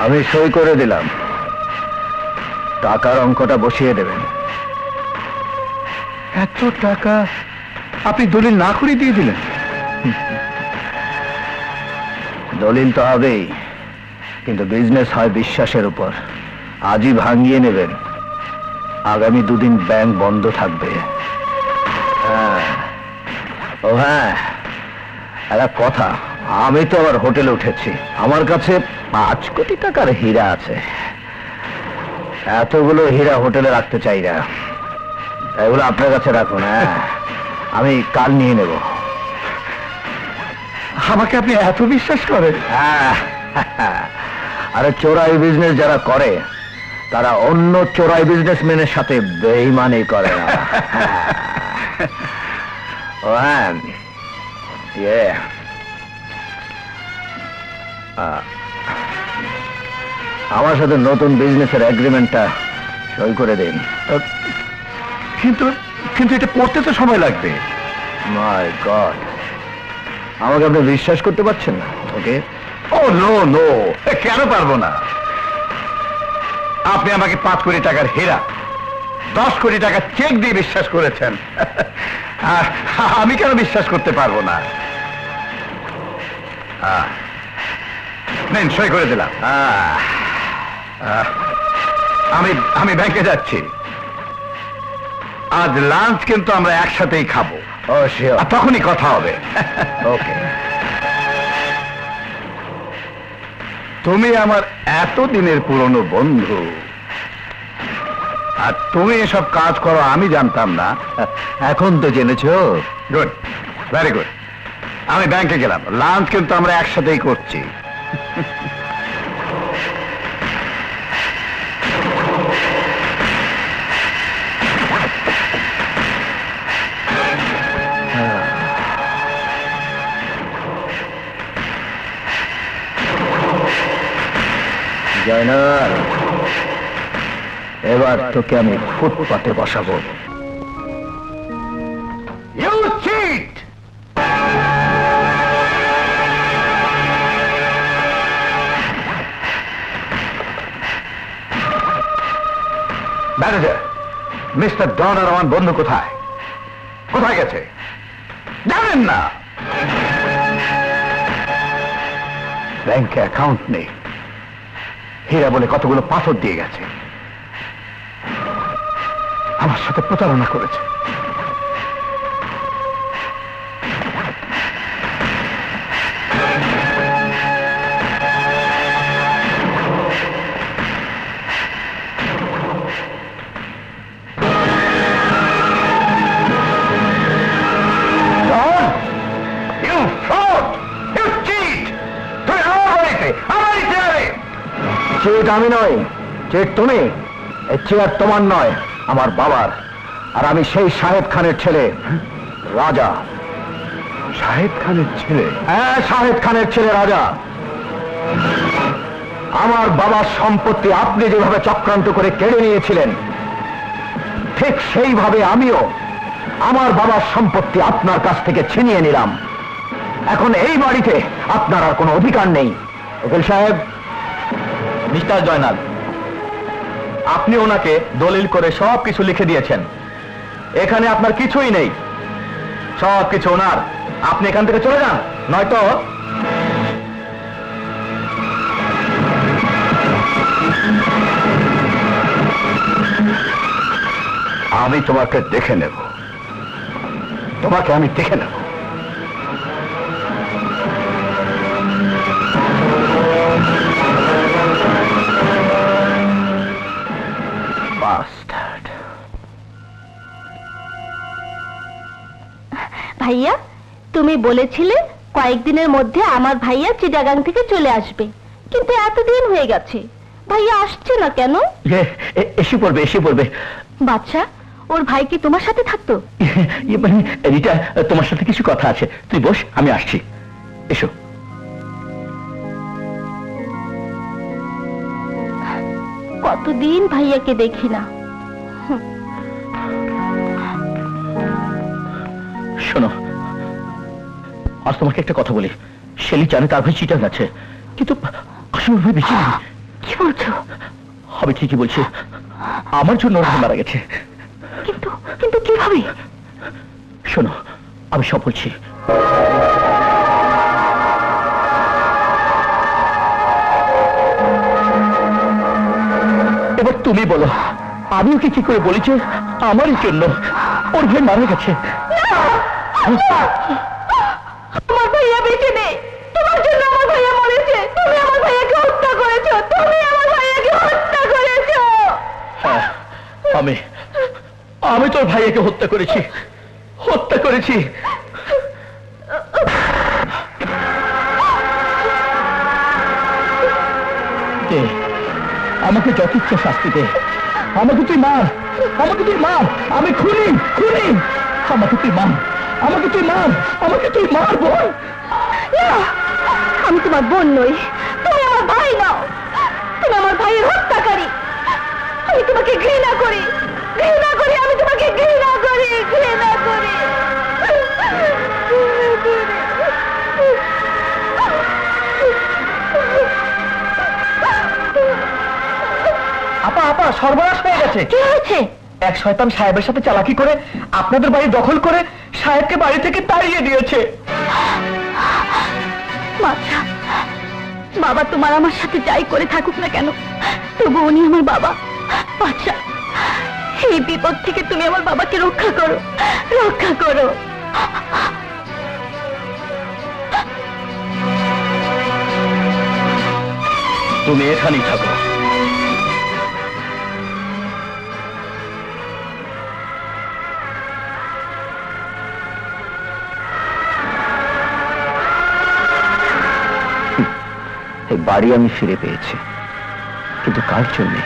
আমি সই করে দিলাম, টাকার অঙ্কটা বসিয়ে দেবেন। এত টাকা আপনি দলিল না করে দিয়ে দিলেন? দলিল তো হবেই, কিন্তু বিজনেস হয় বিশ্বাসের উপর। আজই ভাঙিয়ে নেবেন, আগামী 2 দিন ব্যাংক বন্ধ থাকবে। হ্যাঁ, ও হ্যাঁ, একটা কথা, আমি তো আবার হোটেলে উঠেছি, আমার কাছে 5 কোটি টাকার হীরা আছে। এতগুলো হীরা হোটেলে রাখতে চাই না, এগুলো আপনার কাছে রাখুন। হ্যাঁ, আমি কাল নিয়ে নেব। আমাকে আপনি এত বিশ্বাস করেন? আরে চোরাই বিজনেস যারা করে তারা অন্য চোরাই বিজনেসম্যানের সাথে বেইমানি করে না। ও হ্যাঁ, আমার সাথে নতুন বিজনেসের এগ্রিমেন্টটা সই করে দিন। কিন্তু কিন্তু এটা পড়তে তো সময় লাগবে। মাই গড, আমাকে আপনি বিশ্বাস করতে পারছেন না? ওকে, ও নো নো, কেন পারবো না? আপনি আমাকে 5 কোটি টাকার হীরা 10 কোটি টাকা চেক দিয়ে বিশ্বাস করেছেন, আর আমি কেন বিশ্বাস করতে পারবো না? নেন, সই করে দিলাম। আমি ব্যাংকে যাচ্ছি। আজ লাঞ্চ কিন্তু আমরা একসাথেই খাবো। ও শিওর, আর তখনই কথা হবে। ওকে। তুমি আমার এতদিনের পুরনো বন্ধু, আর তুমি এসব কাজ করো আমি জানতাম না। এখন তো জেনেছো। Good, very good. আমি ব্যাংকে গেলাম, লাঞ্চ কিন্তু আমরা একসাথেই করছি। জয়নাল, এবার তোকে আমি ফুটপাতে বসাবো। You cheat! ম্যানেজার, মিস্টার ডন আর আমার বন্ধু কোথায়? কোথায় গেছে জানেন না? ব্যাংকে অ্যাকাউন্ট নেই, হীরা বলে কতগুলো পাথর দিয়ে গেছে, আমার সাথে প্রতারণা করেছে। চেট আমি নই, চেট তুমি। এই চেয়ার তোমার নয়, আমার বাবার। আর আমি সেই শাহেদ খানের ছেলে, রাজা। শাহেদ খানের ছেলে? হ্যাঁ, শাহেদ খানের ছেলে রাজা। আমার বাবার সম্পত্তি আপনি যেভাবে চক্রান্ত করে কেড়ে নিয়েছিলেন, ঠিক সেইভাবে আমিও আমার বাবার সম্পত্তি আপনার কাছ থেকে ছিনিয়ে নিলাম। এখন এই বাড়িতে আপনার আর কোনো অধিকার নেই। উকিল সাহেব, মিস্টার জয়নাল, আপনি ওনাকে দলিল করে সব কিছু লিখে দিয়েছেন। এখানে আপনার কিছুই নেই, সব কিছু ওনার। আপনি এখান থেকে চলে যান, নয়তো আমি তোমাকে দেখে নেব, তোমাকে আমি দেখে নেব। Bastard. ভাইয়া, তুমি বলেছিলে কয়েকদিনের মধ্যে আমার ভাইয়া চিটাগাং থেকে চলে আসবে, কিন্তু এতদিন হয়ে গেছে, ভাইয়া আসছে না কেন? এসে পড়বে, এসে পড়বে। বাচ্চা, ওর ভাই কি তোমার সাথে থাকতো? মানে রিটা, তোমার সাথে কিছু কথা আছে, তুই বস, আমি আসছি। এসো। কতদিন ভাইয়াকে দেখি না। শোনো, আজ তোমাকে একটা কথা বলি। শেলি জানে তার ভাই চিটাং আছে, কিন্তু আসলে ওর ভাই বেঁচে নেই। কি বলছো? আমি ঠিকই বলছি, আমার জন্য ওর ভাই মারা গেছে। কিন্তু কিন্তু কিভাবে? শোনো, আমি সব বলছি। এবার তুমি বলো, আমি ওকে কি করে বলি যে আমারই জন্য ওর ভাই মারা গেছে? আমার ভাইয়া বেঁচে নেই, তোমার জন্য আমার ভাইয়া মরেছে। তুমি আমার ভাইয়াকে হত্যা করেছো, তুমি আমার ভাইয়াকে হত্যা করেছো। হ্যাঁ, আমি তোর ভাইয়াকে হত্যা করেছি, হত্যা করেছি। দে, আমাকে যত ইচ্ছা শাস্তি দে, আমাকে তুই মার, আমাকে তুই মার, আমি খুনি, খুনি। আমাকে তুই মার, আমাকে তুই মার, আমাকে তুই মার বোন। না, আমি তোমার বোন নই, তুমি আমার ভাই নাও, তুমি আমার ভাইয়ের হত্যাকারী। আমি তোমাকে ঘৃণা করি, ঘৃণা করি, আমি তোমাকে ঘৃণা করি, ঘৃণা করি। আপা, আপা, সর্বনাশ হয়ে গেছে। কি হয়েছে? এক শয়তান সাহেবের সাথে চালাকি করে আপনাদের বাড়ি দখল করে সাহেবকে বাড়ি থেকে তাড়িয়ে দিয়েছে। বাচ্চা, বাবা তোমার আমার সাথে যাই করে থাকুক না কেন, তবু উনি আমার বাবা। বাচ্চা, এই বিপদ থেকে তুমি আমার বাবাকে রক্ষা করো, রক্ষা করো। তুমি এখানেই থাকো। এই বাড়ি আমি ফিরে পেয়েছি, কিন্তু কার জন্যে?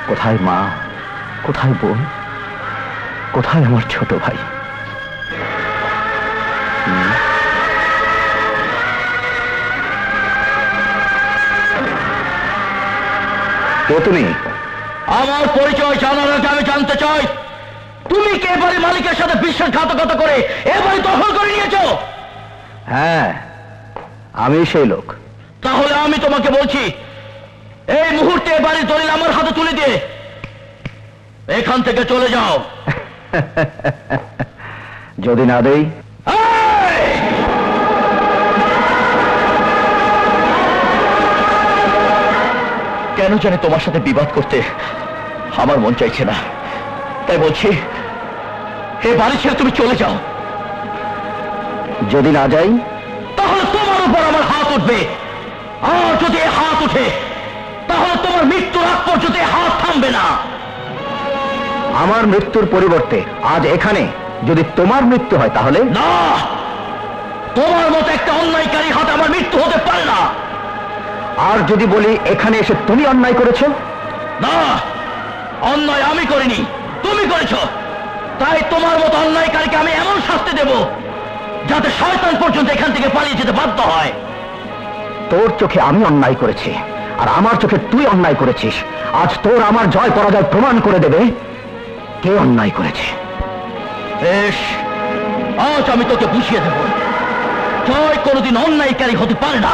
কোথায় মা, কোথায় বোন, কোথায় আমার ছোট ভাই? কে তুমি? আমার পরিচয় জানার আগে আমি জানতে চাই, তুমি কে বাড়ি মালিকের সাথে বিশ্বাসঘাতকতা করে এ বাড়ি দখল করে নিয়েছো? হ্যাঁ, আমি সেই লোক। তাহলে আমি তোমাকে বলছি, এই মুহূর্তে এ বাড়ির দলিল আমার হাতে তুলে দিয়ে এখান থেকে চলে যাও। যদি না দেই? কেন জানি তোমার সাথে বিবাদ করতে আমার মন চাইছে না, তাই বলছি এ বাড়ি ছেড়ে তুমি চলে যাও। যদি না যাই তাহলে তোমার উপর আমার হাত উঠবে, আর যদি এ হাত উঠে তাহলে তোমার মৃত্যুর আগ পর্যন্ত এ হাত থামবে না। আমার মৃত্যুর পরিবর্তে আজ এখানে যদি তোমার মৃত্যু হয় তাহলে? না, তোমার মতো একটা অন্যায়কারী হাতে আমার মৃত্যু হতে পারে না। আর যদি বলি এখানে এসে তুমি অন্যায় করেছো? না, অন্যায় আমি করিনি, তুমি করেছো। তাই তোমার মতো অন্যায়কারীকে আমি এমন শাস্তি দেব যাতে শয়তান পর্যন্ত এখান থেকে পালিয়ে যেতে বাধ্য হয়। তোর চোখে আমি অন্যায় করেছি, আর আমার চোখে তুই অন্যায় করেছিস। আজ তোর আমার জয় পরাজয় প্রমাণ করে দেবে কে অন্যায় করেছে। বেশ, আজ আমি তোকে বুঝিয়ে দেব, জয় কোনোদিন অন্যায়কারী হতে পারে না।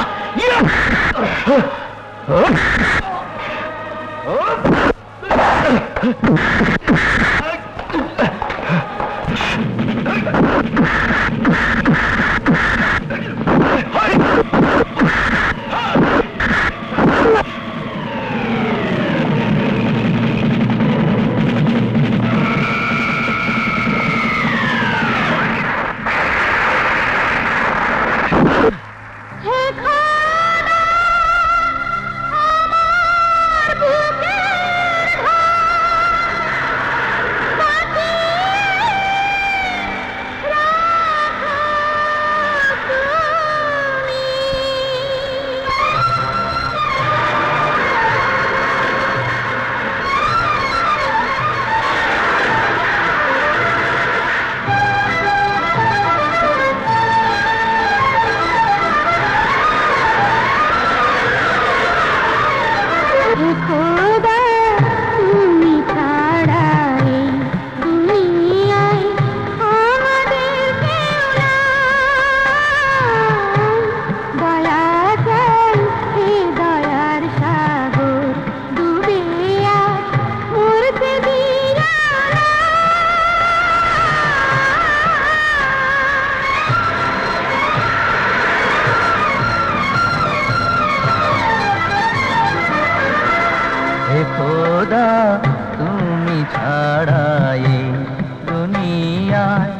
দুনিয়ায়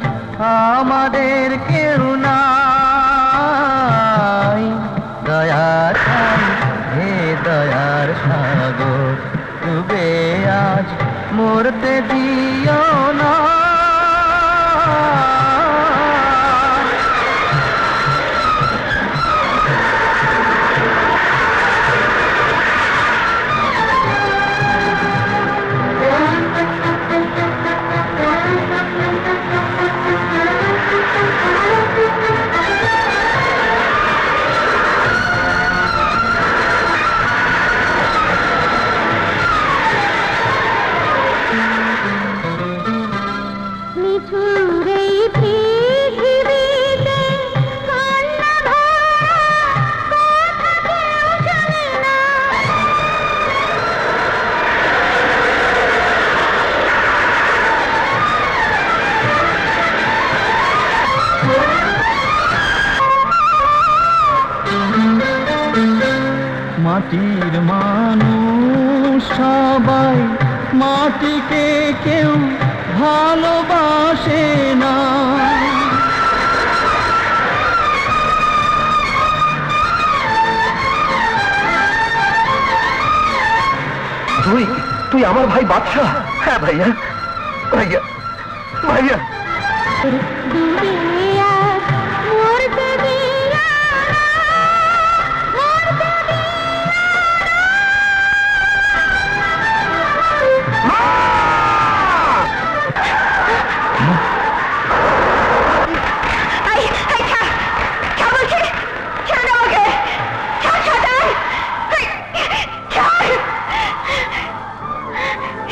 আমাদের কেউ নাই। দয়ার সাগর, হে দয়ার সাগর, ডুবে আজ মরতে দিও না। নিঠুর এই পৃথিবীতে কান্না ভরা কথা কেউ জানে না। মাটির মানুষ সবাই মাটিকে কেউ ভালোবাসে না। তুই আমার ভাই বাদশা? হ্যাঁ ভাইয়া, ভাইয়া, ভাইয়া। ডুবে আজ মরতে দিও না, মরতে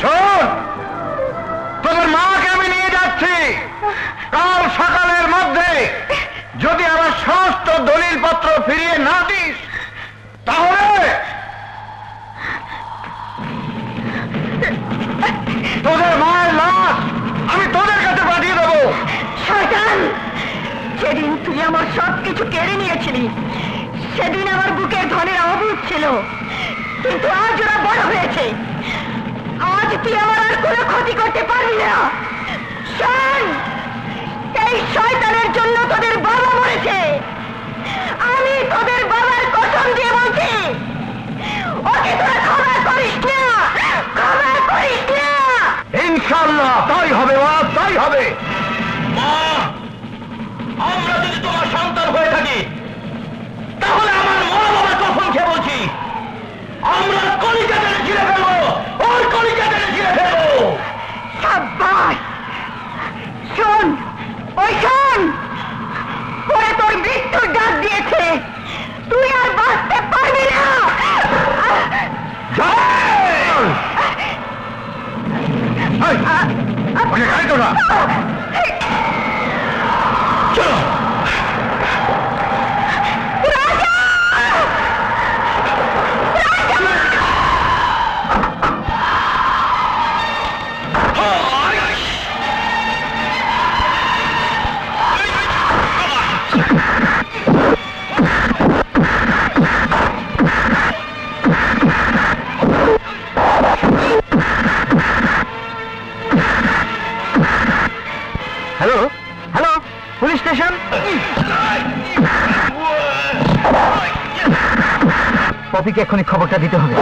শোন, তোদের মাকে আমি নিয়ে যাচ্ছি। কাল সকালের মধ্যে যদি আমার সমস্ত দলিলপত্র ফিরিয়ে না দিস, তাহলে তোদের মায়ের লাশ আমি তোদের কাছে পাঠিয়ে দেবো। শয়তান! সেদিন তুই আমার সবকিছু কেড়ে নিয়েছিলি, সেদিন আমার বুকের ধনের অভাব ছিল, কিন্তু আজ ওরা বড় হয়েছে। আজ তুই আমার আর কোনো ক্ষতি করতে পারবি না। শোন, এই শয়তানের জন্য তোদের বাবা মরেছে। আমি তোদের বাবার কসম দিয়ে বলছি, ওকে তোরা ক্ষমা করিস না, ক্ষমা করিস না। ইনশাআল্লাহ তাই হবে, মা, তাই হবে। মা, আমরা যদি তোমার সন্তান হয়ে থাকি, তাহলে আমার মা বাবার কসম খেয়ে বলছি, আমরা কলিজা টেনে ছিঁড়ে ফেলবো, ওর কলিজা টেনে ছিঁড়ে ফেলবো। সাব্বাস! শোন, ওই শোন, ওরা তোর মৃত্যুর ডাক দিয়েছে, তুই আর বাঁচতে পারবি না। চলো। Hello, hello, police station. পপিকে এক্ষুনি খবরটা দিতে হবে।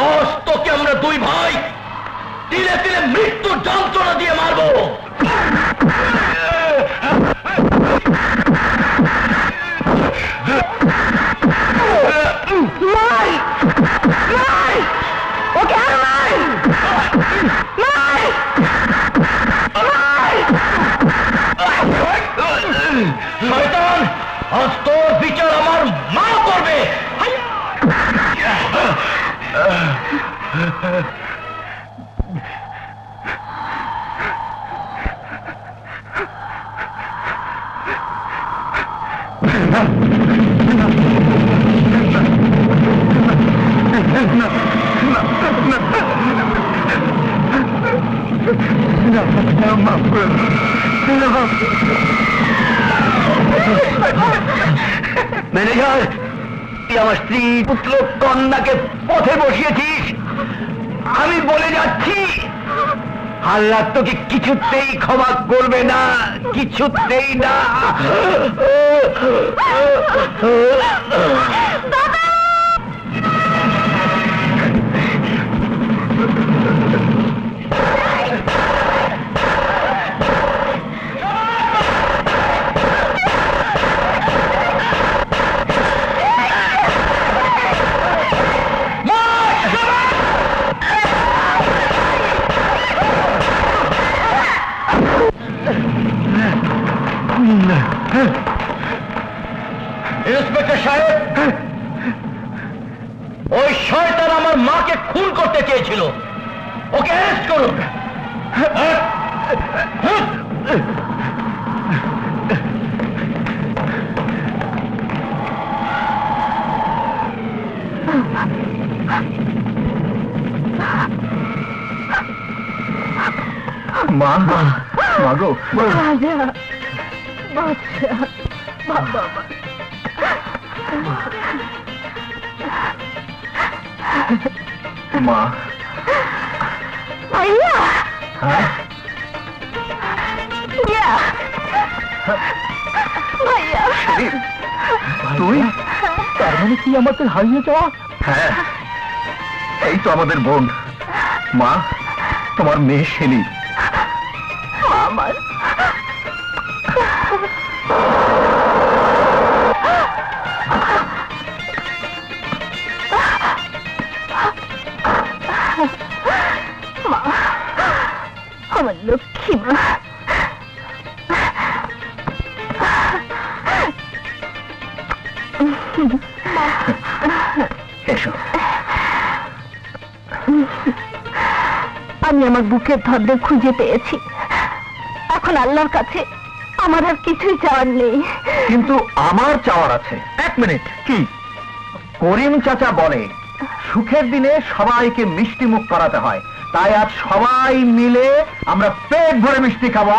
আজ তোকে আমরা দুই ভাই তিলে তিলে মৃত্যুর যন্ত্রণা দিয়ে মারবো। মার! মার! ওকে আর মার! মার! মার! শয়তান, আজ তোর বিচার আমার মা করবে। মাফ করে দাও। ম্যানেজার, তুই আমার স্ত্রী পুত্র কন্যাকে পথে বসিয়েছিস। আমি বলে যাচ্ছি, আল্লাহ তোকে কিছুতেই ক্ষমা করবে না, কিছুতেই না। ইন্সপেক্টর সাহেব, ওই শয়তান আমার মাকে খুন করতে চেয়েছিল, ওকে অ্যারেস্ট করুন। মা, মা গো, রাজা, বাচ্চা, বাবা, মা। ভাইয়া, হ্যাঁ? ইয়া, ভাইয়া, তুই? তার মানে কি আমাদের হারিয়ে যাওয়া? হ্যাঁ, এই তো আমাদের বোন। মা, তোমার মেয়ে শেলি। আমার মা, আমার লক্ষ্মী মা। এসো। আমি আমার বুকের ধর্মে খুঁজে পেয়েছি। এখন আল্লাহর কাছে আমার আর কিছুই চাওয়ার নেই। কিন্তু আমার চাওয়ার আছে। এক মিনিট। কি? করিম চাচা বলে সুখের দিনে সবাইকে মিষ্টি মুখ করাতে হয়, তাই আজ সবাই মিলে আমরা পেট ভরে মিষ্টি খাবো।